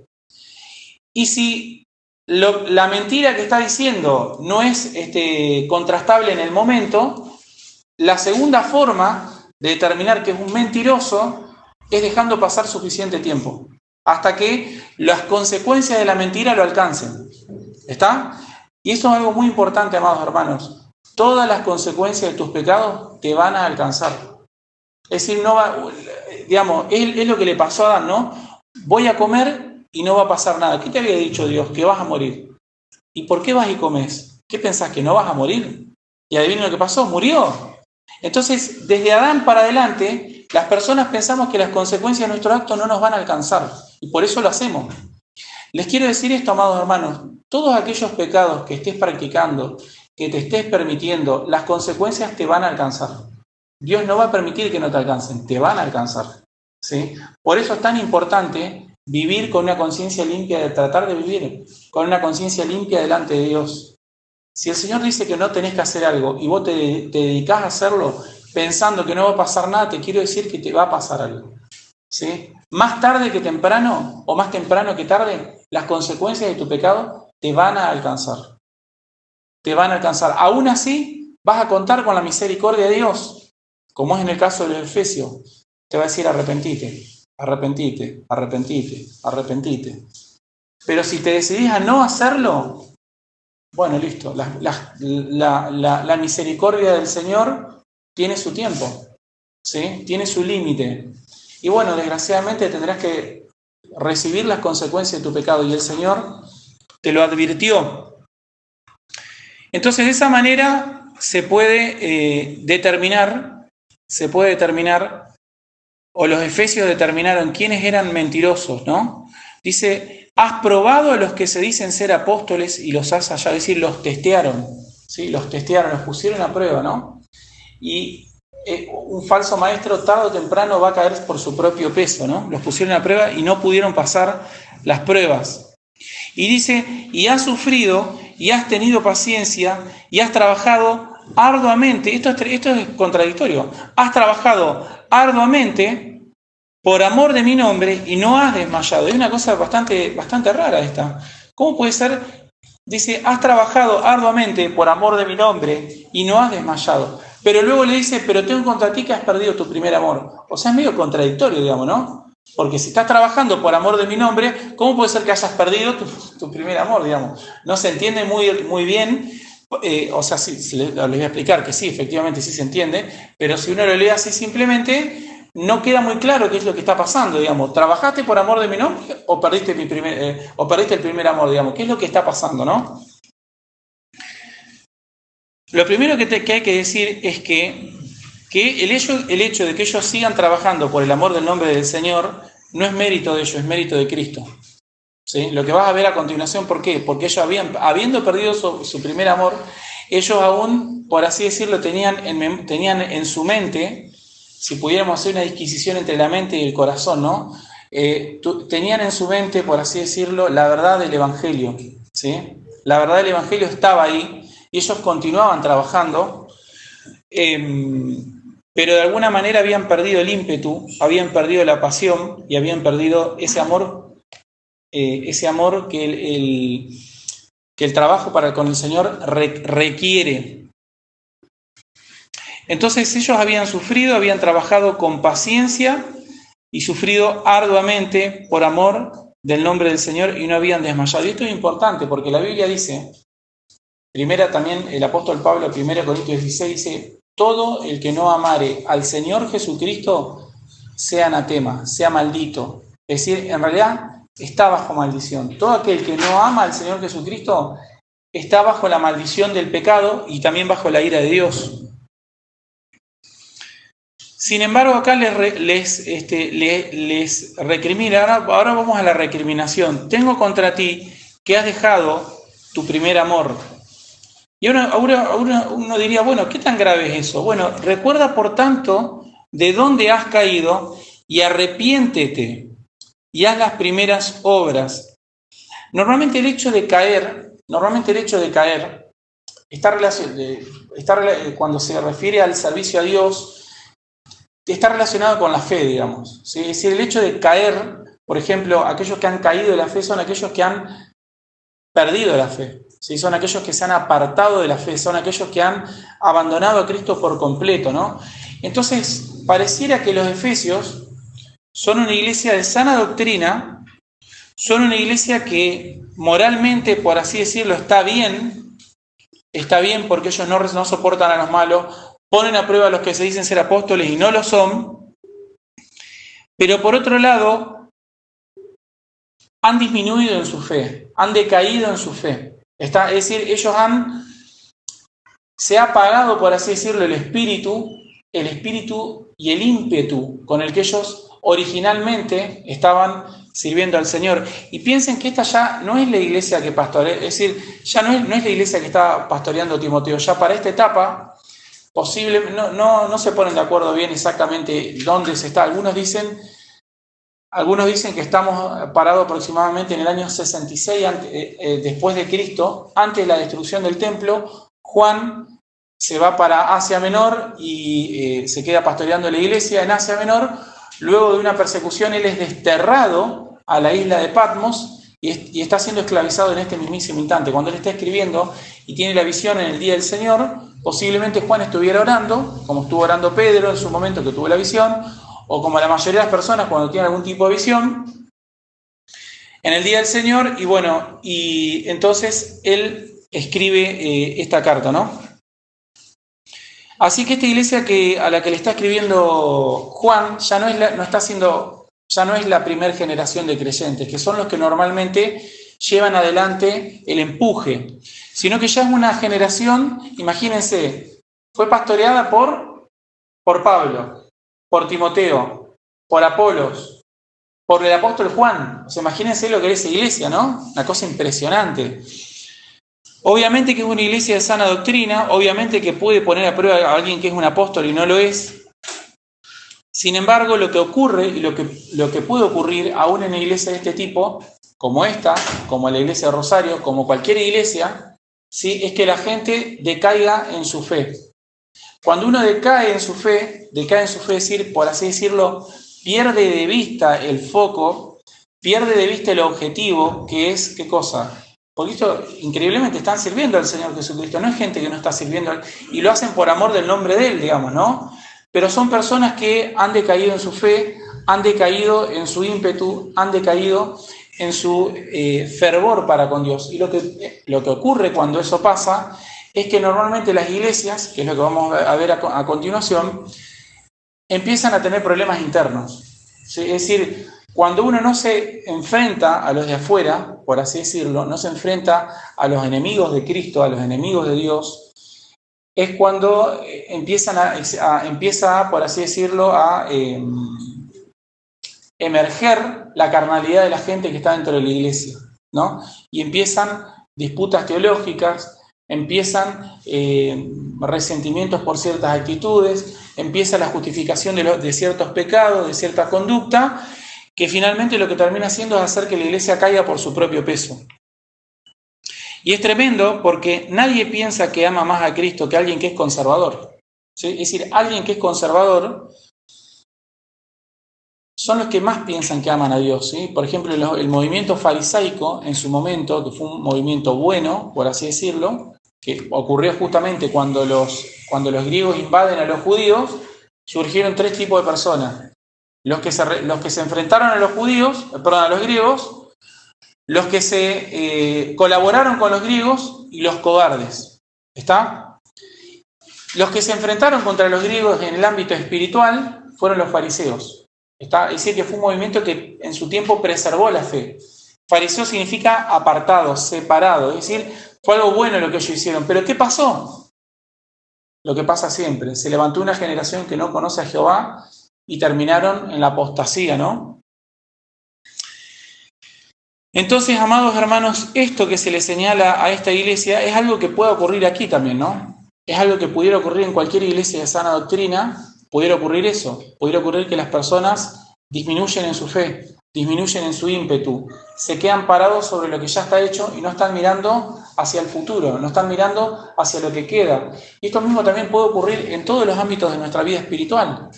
Y si la mentira que está diciendo no es contrastable en el momento, la segunda forma de determinar que es un mentiroso es dejando pasar suficiente tiempo hasta que las consecuencias de la mentira lo alcancen. ¿Está? Y esto es algo muy importante, amados hermanos. Todas las consecuencias de tus pecados te van a alcanzar. Es decir, no va, digamos, es lo que le pasó a Adán, ¿no? Voy a comer y no va a pasar nada. ¿Qué te había dicho Dios? Que vas a morir. ¿Y por qué vas y comes? ¿Qué pensás, que no vas a morir? Y adivinen lo que pasó, murió. Entonces, desde Adán para adelante, las personas pensamos que las consecuencias de nuestro acto no nos van a alcanzar. Y por eso lo hacemos. Les quiero decir esto, amados hermanos. Todos aquellos pecados que estés practicando, que te estés permitiendo, las consecuencias te van a alcanzar. Dios no va a permitir que no te alcancen, te van a alcanzar, ¿sí? Por eso es tan importante vivir con una conciencia limpia, de tratar de vivir con una conciencia limpia delante de Dios. Si el Señor dice que no tenés que hacer algo y vos te dedicás a hacerlo pensando que no va a pasar nada, te quiero decir que te va a pasar algo, ¿sí? Más tarde que temprano, o más temprano que tarde, las consecuencias de tu pecado te van a alcanzar. Te van a alcanzar. Aún así, vas a contar con la misericordia de Dios, como es en el caso de los Efesios. Te va a decir arrepentite. arrepentite, arrepentite, arrepentite. Pero si te decidís a no hacerlo, bueno, listo, la misericordia del Señor tiene su tiempo, ¿sí? Tiene su límite. Y bueno, desgraciadamente tendrás que recibir las consecuencias de tu pecado, y el Señor te lo advirtió. Entonces, de esa manera se puede determinar, o los efesios determinaron quiénes eran mentirosos, ¿no? Dice, has probado a los que se dicen ser apóstoles y los has hallado, es decir, los testearon, ¿sí? Los testearon, los pusieron a prueba, ¿no? Y un falso maestro tarde o temprano va a caer por su propio peso, ¿no? Los pusieron a prueba y no pudieron pasar las pruebas. Y dice, y has sufrido, y has tenido paciencia, y has trabajado arduamente. Esto es contradictorio. Has trabajado arduamente por amor de mi nombre y no has desmayado. Es una cosa bastante rara esta. ¿Cómo puede ser? Dice, has trabajado arduamente por amor de mi nombre y no has desmayado. Pero luego le dice, pero tengo contra ti que has perdido tu primer amor. O sea, es medio contradictorio, digamos, ¿no? Porque si estás trabajando por amor de mi nombre, ¿cómo puede ser que hayas perdido tu primer amor, digamos? No se entiende muy bien. O sea, sí, les voy a explicar que sí, efectivamente sí se entiende, pero si uno lo lee así simplemente, no queda muy claro qué es lo que está pasando, digamos. ¿Trabajaste por amor de mi nombre o perdiste el primer amor, digamos? ¿Qué es lo que está pasando, no? Lo primero que hay que decir es que el hecho de que ellos sigan trabajando por el amor del nombre del Señor no es mérito de ellos, es mérito de Cristo. ¿Sí? Lo que vas a ver a continuación, ¿por qué? Porque ellos habiendo perdido su primer amor, ellos aún, por así decirlo, tenían en su mente, si pudiéramos hacer una disquisición entre la mente y el corazón, ¿no? Tenían en su mente, por así decirlo, la verdad del Evangelio, ¿sí? La verdad del Evangelio estaba ahí y ellos continuaban trabajando, pero de alguna manera habían perdido el ímpetu, habían perdido la pasión y habían perdido ese amor que el trabajo con el Señor requiere. Entonces ellos habían sufrido, habían trabajado con paciencia y sufrido arduamente por amor del nombre del Señor y no habían desmayado. Y esto es importante porque la Biblia dice, también el apóstol Pablo, 1 Corintios 16, dice, todo el que no amare al Señor Jesucristo sea anatema, sea maldito. Es decir, en realidad está bajo maldición. Todo aquel que no ama al Señor Jesucristo está bajo la maldición del pecado y también bajo la ira de Dios. Sin embargo, acá les recrimina. Ahora vamos a la recriminación. Tengo contra ti que has dejado tu primer amor. Y ahora uno diría, bueno, ¿qué tan grave es eso? Bueno, recuerda por tanto de dónde has caído y arrepiéntete y haz las primeras obras. Normalmente el hecho de caer cuando se refiere al servicio a Dios, está relacionado con la fe, digamos, ¿sí? Es decir, el hecho de caer, por ejemplo, aquellos que han caído de la fe son aquellos que han perdido la fe, ¿sí? Son aquellos que se han apartado de la fe, son aquellos que han abandonado a Cristo por completo, ¿no? Entonces, pareciera que los efesios son una iglesia de sana doctrina, son una iglesia que moralmente, por así decirlo, está bien porque ellos no soportan a los malos, ponen a prueba a los que se dicen ser apóstoles y no lo son, pero por otro lado, han disminuido en su fe, han decaído en su fe. Es decir, se ha apagado, por así decirlo, el espíritu y el ímpetu con el que ellos originalmente estaban sirviendo al Señor. Y piensen que esta ya no es la iglesia que pastorea, es decir, ya no es la iglesia que está pastoreando Timoteo. Ya para esta etapa, no se ponen de acuerdo bien exactamente dónde se está. Algunos dicen que estamos parados aproximadamente en el año 66 después de Cristo, antes de la destrucción del templo. Juan se va para Asia Menor y se queda pastoreando la iglesia en Asia Menor. Luego de una persecución, él es desterrado a la isla de Patmos y está siendo esclavizado en este mismísimo instante. Cuando él está escribiendo y tiene la visión en el día del Señor, posiblemente Juan estuviera orando, como estuvo orando Pedro en su momento que tuvo la visión, o como la mayoría de las personas cuando tienen algún tipo de visión, en el día del Señor, y bueno, y entonces él escribe esta carta, ¿no? Así que esta iglesia a la que le está escribiendo Juan ya no es la primera generación de creyentes, que son los que normalmente llevan adelante el empuje, sino que ya es una generación, imagínense, fue pastoreada por Pablo, por Timoteo, por Apolos, por el apóstol Juan. O sea, imagínense lo que es esa iglesia, ¿no? Una cosa impresionante. Obviamente que es una iglesia de sana doctrina, obviamente que puede poner a prueba a alguien que es un apóstol y no lo es. Sin embargo, lo que ocurre y lo que puede ocurrir aún en una iglesia de este tipo, como esta, como la iglesia de Rosario, como cualquier iglesia, ¿sí? Es que la gente decaiga en su fe. Cuando uno decae en su fe, es decir, por así decirlo, pierde de vista el foco, pierde de vista el objetivo, que es, ¿qué cosa? Porque esto, increíblemente, están sirviendo al Señor Jesucristo. No es gente que no está sirviendo, y lo hacen por amor del nombre de Él, digamos, ¿no? Pero son personas que han decaído en su fe, han decaído en su ímpetu, han decaído en su fervor para con Dios. Y lo que ocurre cuando eso pasa es que normalmente las iglesias, que es lo que vamos a ver a continuación, empiezan a tener problemas internos. ¿Sí? Es decir, cuando uno no se enfrenta a los de afuera, por así decirlo, no se enfrenta a los enemigos de Cristo, a los enemigos de Dios, es cuando empieza, por así decirlo, a emerger la carnalidad de la gente que está dentro de la iglesia, ¿no? Y empiezan disputas teológicas, empiezan resentimientos por ciertas actitudes, empieza la justificación de ciertos pecados, de cierta conducta, que finalmente lo que termina haciendo es hacer que la iglesia caiga por su propio peso. Y es tremendo porque nadie piensa que ama más a Cristo que alguien que es conservador, ¿sí? Es decir, alguien que es conservador son los que más piensan que aman a Dios, ¿sí? Por ejemplo, el movimiento farisaico en su momento, que fue un movimiento bueno, por así decirlo, que ocurrió justamente cuando los griegos invaden a los judíos, surgieron tres tipos de personas. Los que se enfrentaron a los griegos, los que se colaboraron con los griegos y los cobardes. ¿Está? Los que se enfrentaron contra los griegos en el ámbito espiritual fueron los fariseos. ¿Está? Es decir, que fue un movimiento que en su tiempo preservó la fe. Fariseo significa apartado, separado, es decir, fue algo bueno lo que ellos hicieron. ¿Pero qué pasó? Lo que pasa siempre, se levantó una generación que no conoce a Jehová y terminaron en la apostasía, ¿no? Entonces, amados hermanos, esto que se le señala a esta iglesia es algo que puede ocurrir aquí también, ¿no? Es algo que pudiera ocurrir en cualquier iglesia de sana doctrina, pudiera ocurrir eso, pudiera ocurrir que las personas disminuyen en su fe, disminuyen en su ímpetu, se quedan parados sobre lo que ya está hecho y no están mirando hacia el futuro, no están mirando hacia lo que queda. Y esto mismo también puede ocurrir en todos los ámbitos de nuestra vida espiritual,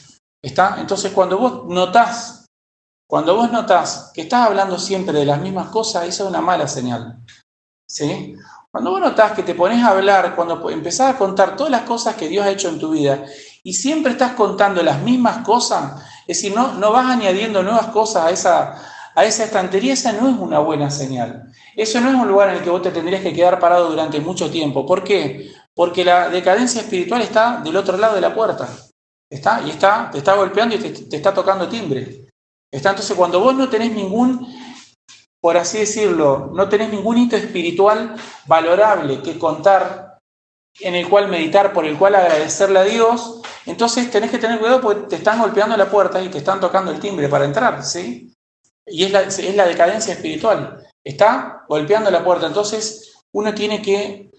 ¿está? Entonces, cuando vos notás que estás hablando siempre de las mismas cosas, eso es una mala señal, ¿sí? Cuando vos notás que te pones a hablar, cuando empezás a contar todas las cosas que Dios ha hecho en tu vida y siempre estás contando las mismas cosas, es decir, no vas añadiendo nuevas cosas a esa estantería, esa no es una buena señal. Eso no es un lugar en el que vos te tendrías que quedar parado durante mucho tiempo. ¿Por qué? Porque la decadencia espiritual está del otro lado de la puerta. Te está golpeando y te está tocando timbre. Entonces, cuando vos no tenés por así decirlo, no tenés ningún hito espiritual valorable que contar, en el cual meditar, por el cual agradecerle a Dios, entonces tenés que tener cuidado porque te están golpeando la puerta y te están tocando el timbre para entrar, ¿sí? Y es la decadencia espiritual. Está golpeando la puerta. Entonces, uno tiene que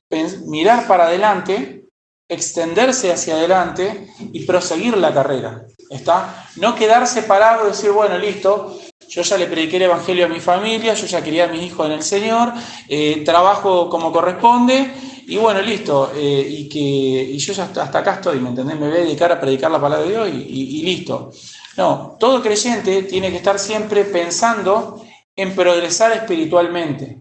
mirar para adelante, extenderse hacia adelante y proseguir la carrera. ¿Está? No quedarse parado y decir, bueno, listo, yo ya le prediqué el evangelio a mi familia, yo ya crié a mis hijos en el Señor, trabajo como corresponde, y bueno, listo, y yo ya hasta acá estoy, ¿me entendés? Me voy a dedicar a predicar la palabra de Dios y listo. No, todo creyente tiene que estar siempre pensando en progresar espiritualmente.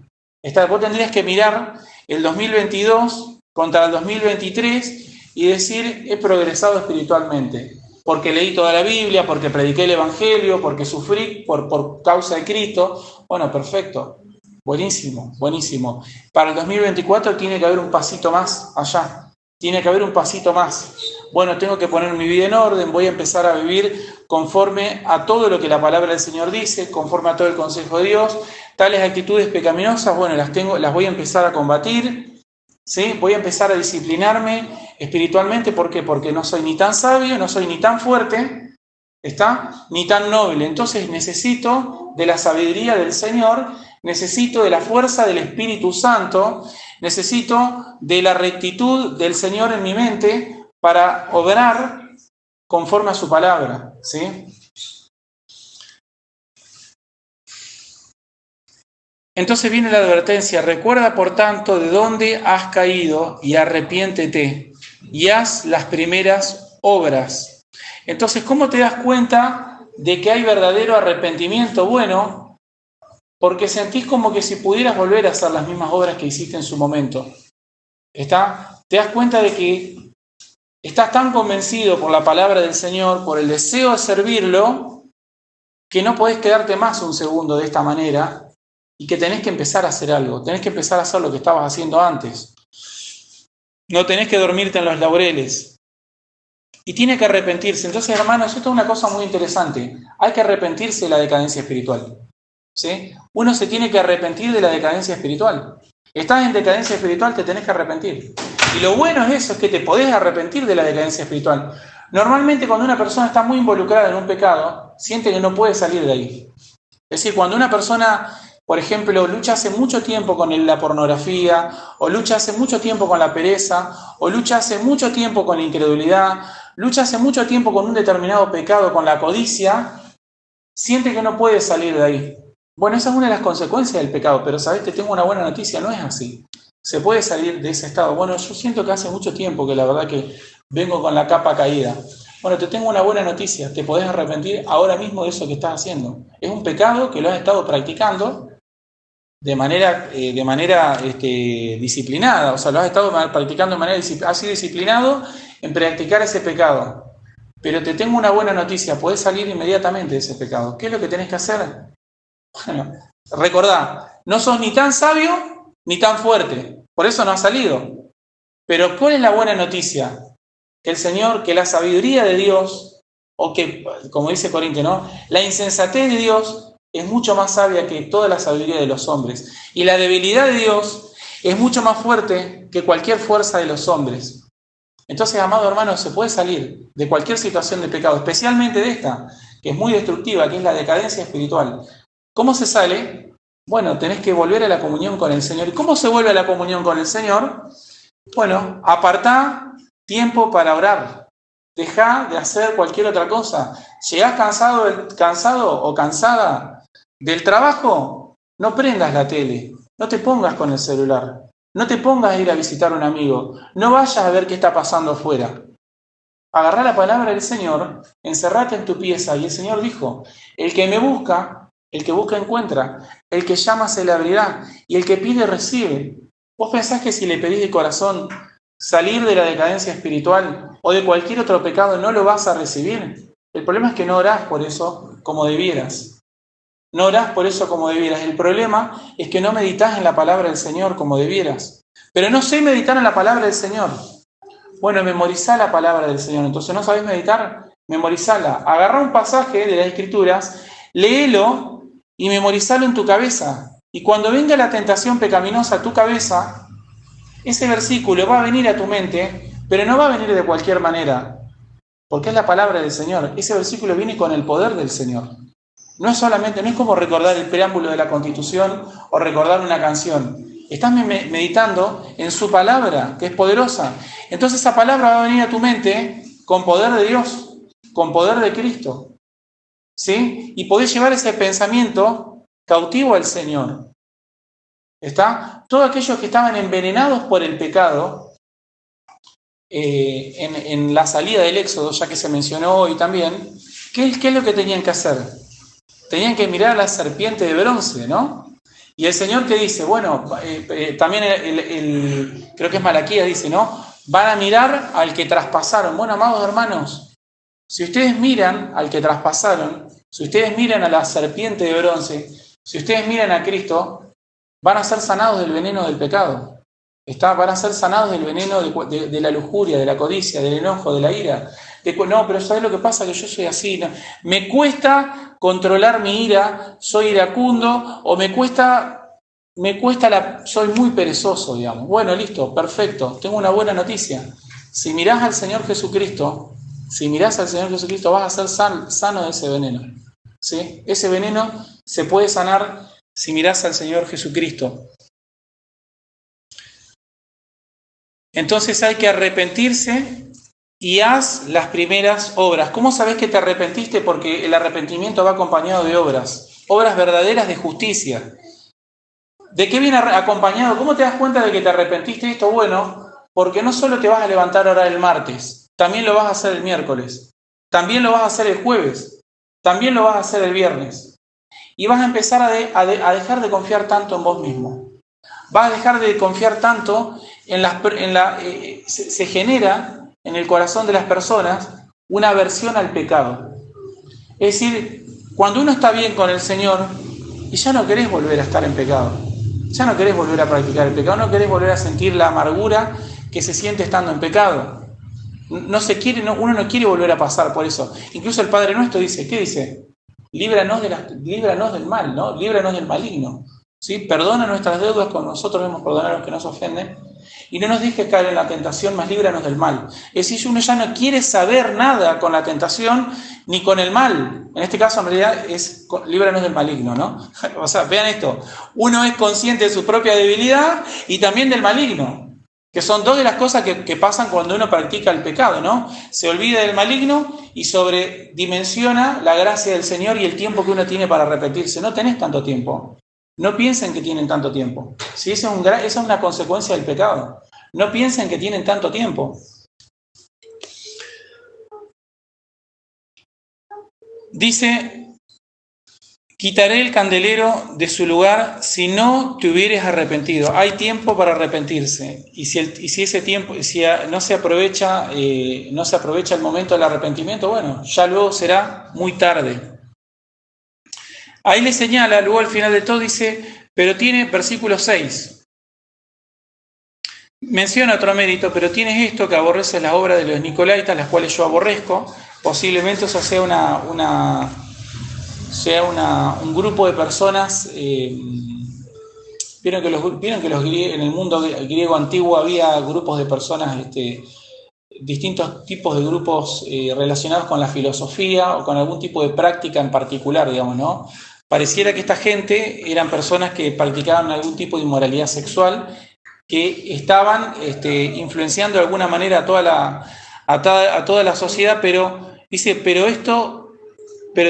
Vos tendrías que mirar el 2022 contra el 2023 y decir, he progresado espiritualmente. porque leí toda la Biblia, porque prediqué el Evangelio, porque sufrí por causa de Cristo. Bueno, perfecto. Buenísimo, buenísimo. Para el 2024 tiene que haber un pasito más allá. Tiene que haber un pasito más. Bueno, tengo que poner mi vida en orden, voy a empezar a vivir conforme a todo lo que la palabra del Señor dice, conforme a todo el consejo de Dios. Tales actitudes pecaminosas, bueno, las voy a empezar a combatir, ¿sí? Voy a empezar a disciplinarme espiritualmente. ¿Por qué? Porque no soy ni tan sabio, no soy ni tan fuerte, ¿está? Ni tan noble. Entonces necesito de la sabiduría del Señor, necesito de la fuerza del Espíritu Santo, necesito de la rectitud del Señor en mi mente para obrar conforme a su palabra, ¿sí? Entonces viene la advertencia: recuerda por tanto de dónde has caído y arrepiéntete y haz las primeras obras. Entonces, ¿cómo te das cuenta de que hay verdadero arrepentimiento? Bueno, porque sentís como que si pudieras volver a hacer las mismas obras que hiciste en su momento. ¿Está? Te das cuenta de que estás tan convencido por la palabra del Señor, por el deseo de servirlo, que no podés quedarte más un segundo de esta manera y que tenés que empezar a hacer algo, tenés que empezar a hacer lo que estabas haciendo antes. No tenés que dormirte en los laureles. Y tiene que arrepentirse. Entonces, hermanos, esto es una cosa muy interesante. Hay que arrepentirse de la decadencia espiritual, ¿sí? Uno se tiene que arrepentir de la decadencia espiritual. Estás en decadencia espiritual, te tenés que arrepentir. Y lo bueno es eso, es que te podés arrepentir de la decadencia espiritual. Normalmente cuando una persona está muy involucrada en un pecado, siente que no puede salir de ahí. Es decir, cuando una persona, por ejemplo, lucha hace mucho tiempo con la pornografía, o lucha hace mucho tiempo con la pereza, o lucha hace mucho tiempo con la incredulidad, lucha hace mucho tiempo con un determinado pecado, con la codicia, siente que no puede salir de ahí. Bueno, esa es una de las consecuencias del pecado, pero ¿sabes? Te tengo una buena noticia, no es así. Se puede salir de ese estado. Bueno, yo siento que hace mucho tiempo que la verdad que vengo con la capa caída. Bueno, te tengo una buena noticia, te podés arrepentir ahora mismo de eso que estás haciendo. Es un pecado que lo has estado practicando de manera disciplinada, o sea, lo has estado practicando de manera has sido disciplinado en practicar ese pecado. Pero te tengo una buena noticia, podés salir inmediatamente de ese pecado. ¿Qué es lo que tenés que hacer? Bueno, recordá, no sos ni tan sabio ni tan fuerte, por eso no has salido. Pero ¿cuál es la buena noticia? Que el Señor, que la sabiduría de Dios, o que, como dice Corintios, ¿no? La insensatez de Dios es mucho más sabia que toda la sabiduría de los hombres. Y la debilidad de Dios es mucho más fuerte que cualquier fuerza de los hombres. Entonces, amado hermano, se puede salir de cualquier situación de pecado, especialmente de esta, que es muy destructiva, que es la decadencia espiritual. ¿Cómo se sale? Bueno, tenés que volver a la comunión con el Señor. ¿Y cómo se vuelve a la comunión con el Señor? Bueno, apartá tiempo para orar. Dejá de hacer cualquier otra cosa. ¿Llegás cansado o cansada del trabajo? No prendas la tele. No te pongas con el celular. No te pongas a ir a visitar a un amigo. No vayas a ver qué está pasando afuera. Agarrá la palabra del Señor, encerrate en tu pieza. Y el Señor dijo: el que me busca, el que busca encuentra, el que llama se le abrirá, y el que pide recibe. ¿Vos pensás que si le pedís de corazón salir de la decadencia espiritual o de cualquier otro pecado no lo vas a recibir? El problema es que no orás por eso como debieras. No orás por eso como debieras. El problema es que no meditas en la palabra del Señor como debieras. Pero no sé meditar en la palabra del Señor. Bueno, memorizá la palabra del Señor. Entonces, ¿no sabés meditar? Memorizala. Agarrá un pasaje de las Escrituras, léelo y memorizalo en tu cabeza. Y cuando venga la tentación pecaminosa a tu cabeza, ese versículo va a venir a tu mente, pero no va a venir de cualquier manera, porque es la palabra del Señor. Ese versículo viene con el poder del Señor. No es como recordar el preámbulo de la Constitución o recordar una canción. Estás meditando en su palabra, que es poderosa. Entonces esa palabra va a venir a tu mente con poder de Dios, con poder de Cristo, ¿sí? Y podés llevar ese pensamiento cautivo al Señor. ¿Está? Todos aquellos que estaban envenenados por el pecado, en la salida del Éxodo, ya que se mencionó hoy también, ¿qué es lo que tenían que hacer? Tenían que mirar a la serpiente de bronce, ¿no? Y el Señor que dice, bueno, también creo que es Malaquías, dice, ¿no? Van a mirar al que traspasaron. Bueno, amados hermanos, Si ustedes miran al que traspasaron, si ustedes miran a la serpiente de bronce, si ustedes miran a Cristo, van a ser sanados del veneno del pecado. Van a ser sanados del veneno de la lujuria, de la codicia, del enojo, de la ira. No, pero ¿sabes lo que pasa? Que yo soy así. No. Me cuesta controlar mi ira, soy iracundo, o soy muy perezoso, digamos. Bueno, listo, perfecto. Tengo una buena noticia. Si mirás al Señor Jesucristo, vas a ser sano de ese veneno. ¿Sí? Ese veneno se puede sanar si mirás al Señor Jesucristo. Entonces hay que arrepentirse y haz las primeras obras. ¿Cómo sabés que te arrepentiste? Porque el arrepentimiento va acompañado de obras verdaderas de justicia. ¿De qué viene acompañado? ¿Cómo te das cuenta de que te arrepentiste de esto? Bueno, porque no solo te vas a levantar ahora el martes, también lo vas a hacer el miércoles, también lo vas a hacer el jueves, también lo vas a hacer el viernes. Y vas a empezar a dejar de confiar tanto en vos mismo. Vas a dejar de confiar tanto se genera en el corazón de las personas una aversión al pecado. Es decir, cuando uno está bien con el Señor y ya no querés volver a estar en pecado, ya no querés volver a practicar el pecado, no querés volver a sentir la amargura que se siente estando en pecado. Uno no quiere volver a pasar por eso. Incluso el Padre Nuestro dice, ¿qué dice? Líbranos del mal, ¿no? Líbranos del maligno. ¿Sí? Perdona nuestras deudas como nosotros debemos perdonar a los que nos ofenden. Y no nos dejes caer en la tentación, mas líbranos del mal. Es decir, uno ya no quiere saber nada con la tentación ni con el mal. En este caso, en realidad, es líbranos del maligno, ¿no? O sea, vean esto. Uno es consciente de su propia debilidad y también del maligno. Que son dos de las cosas que pasan cuando uno practica el pecado, ¿no? Se olvida del maligno y sobredimensiona la gracia del Señor y el tiempo que uno tiene para arrepentirse. No tenés tanto tiempo. No piensen que tienen tanto tiempo. ¿Sí? Esa es una consecuencia del pecado. No piensen que tienen tanto tiempo. Dice, quitaré el candelero de su lugar si no te hubieres arrepentido. Hay tiempo para arrepentirse. Y si ese tiempo, si no se aprovecha el momento del arrepentimiento, bueno, ya luego será muy tarde. Ahí le señala, luego al final de todo dice, pero tiene, versículo 6, menciona otro mérito, pero tienes esto que aborreces las obras de los nicolaitas, las cuales yo aborrezco. Posiblemente eso sea un grupo de personas. Vieron que en el mundo griego antiguo había grupos de personas, distintos tipos de grupos relacionados con la filosofía o con algún tipo de práctica en particular, digamos, ¿no? Pareciera que esta gente eran personas que practicaban algún tipo de inmoralidad sexual, que estaban influenciando de alguna manera a toda la sociedad, pero dice, pero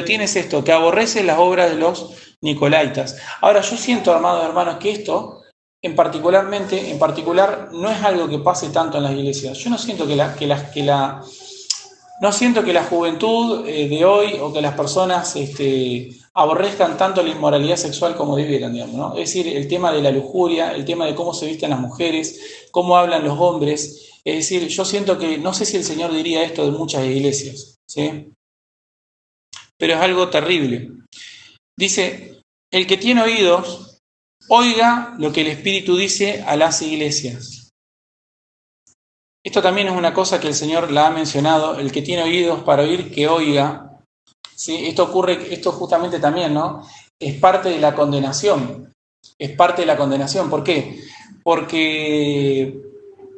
tienes esto, que aborreces las obras de los nicolaitas. Ahora, yo siento, amados hermanos, que esto en particular no es algo que pase tanto en las iglesias. Yo no siento no siento que la juventud de hoy o que las personas aborrezcan tanto la inmoralidad sexual como debieran, digamos, ¿no? Es decir, el tema de la lujuria, el tema de cómo se visten las mujeres, cómo hablan los hombres. Es decir, yo siento que, no sé si el Señor diría esto de muchas iglesias, ¿sí? Pero es algo terrible. Dice, el que tiene oídos, oiga lo que el Espíritu dice a las iglesias. Esto también es una cosa que el Señor la ha mencionado, el que tiene oídos para oír, que oiga. ¿Sí? Esto justamente también, ¿no? Es parte de la condenación. Es parte de la condenación. ¿Por qué? Porque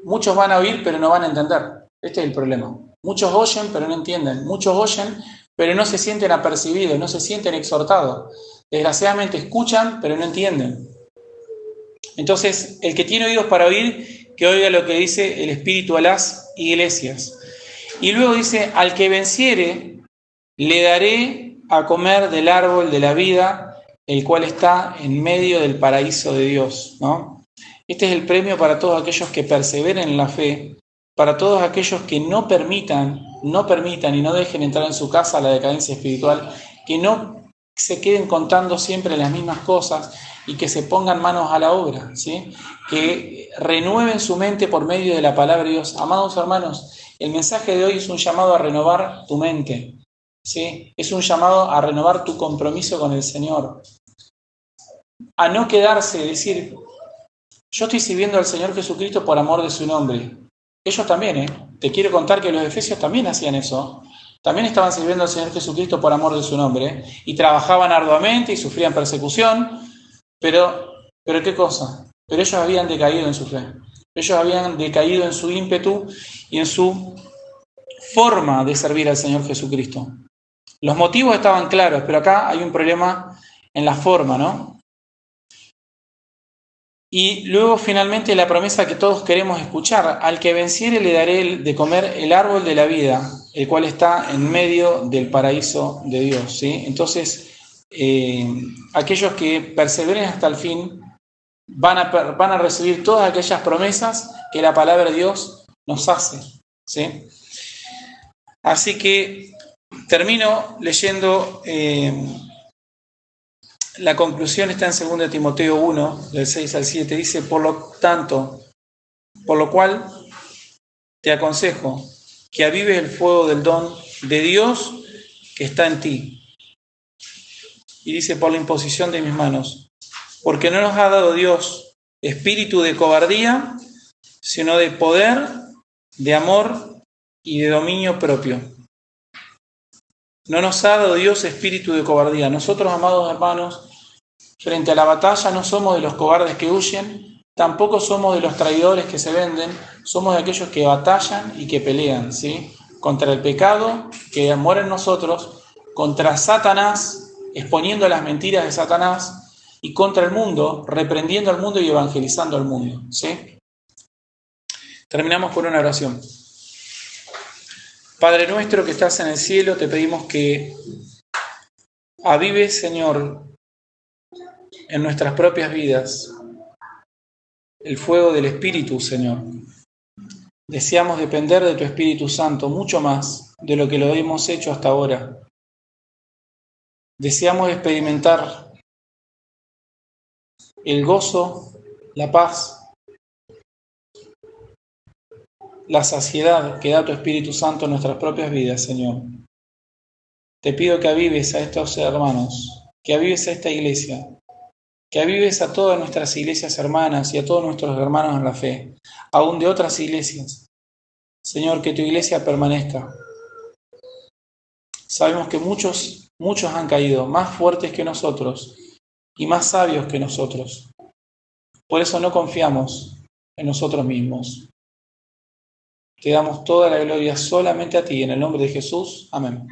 muchos van a oír pero no van a entender. Este es el problema. Muchos oyen pero no entienden. Muchos oyen pero no se sienten apercibidos, no se sienten exhortados. Desgraciadamente escuchan pero no entienden. Entonces, el que tiene oídos para oír, que oiga lo que dice el Espíritu a las iglesias. Y luego dice, al que venciere, le daré a comer del árbol de la vida, el cual está en medio del paraíso de Dios, ¿no? Este es el premio para todos aquellos que perseveren en la fe, para todos aquellos que no permitan y no dejen entrar en su casa la decadencia espiritual, que no se queden contando siempre las mismas cosas y que se pongan manos a la obra, ¿sí? Que renueven su mente por medio de la palabra de Dios. Amados hermanos, el mensaje de hoy es un llamado a renovar tu mente, ¿sí? Es un llamado a renovar tu compromiso con el Señor, a no quedarse, decir, yo estoy sirviendo al Señor Jesucristo por amor de su nombre. Ellos también, te quiero contar que los efesios también hacían eso. También estaban sirviendo al Señor Jesucristo por amor de su nombre y trabajaban arduamente y sufrían persecución, pero ¿qué cosa? Pero ellos habían decaído en su fe. Ellos habían decaído en su ímpetu y en su forma de servir al Señor Jesucristo. Los motivos estaban claros, pero acá hay un problema en la forma, ¿no? Y luego finalmente la promesa que todos queremos escuchar: al que venciere le daré de comer el árbol de la vida, el cual está en medio del paraíso de Dios, ¿sí? Entonces, aquellos que perseveren hasta el fin van a recibir todas aquellas promesas que la palabra de Dios nos hace, ¿sí? Así que termino leyendo... La conclusión está en 2 Timoteo 1, del 6 al 7. Dice, por lo cual te aconsejo que avives el fuego del don de Dios que está en ti. Y dice, por la imposición de mis manos, porque no nos ha dado Dios espíritu de cobardía, sino de poder, de amor y de dominio propio. No nos ha dado Dios espíritu de cobardía. Nosotros, amados hermanos, frente a la batalla no somos de los cobardes que huyen, tampoco somos de los traidores que se venden, somos de aquellos que batallan y que pelean, ¿sí? Contra el pecado que mora en nosotros, contra Satanás, exponiendo las mentiras de Satanás, y contra el mundo, reprendiendo al mundo y evangelizando al mundo, ¿sí? Terminamos con una oración. Padre nuestro que estás en el cielo, te pedimos que avives, Señor, en nuestras propias vidas el fuego del Espíritu, Señor. Deseamos depender de tu Espíritu Santo mucho más de lo que lo hemos hecho hasta ahora. Deseamos experimentar el gozo, la paz, la saciedad que da tu Espíritu Santo en nuestras propias vidas, Señor. Te pido que avives a estos hermanos, que avives a esta iglesia, que avives a todas nuestras iglesias hermanas y a todos nuestros hermanos en la fe, aún de otras iglesias. Señor, que tu iglesia permanezca. Sabemos que muchos han caído, más fuertes que nosotros y más sabios que nosotros. Por eso no confiamos en nosotros mismos. Te damos toda la gloria solamente a ti, en el nombre de Jesús. Amén.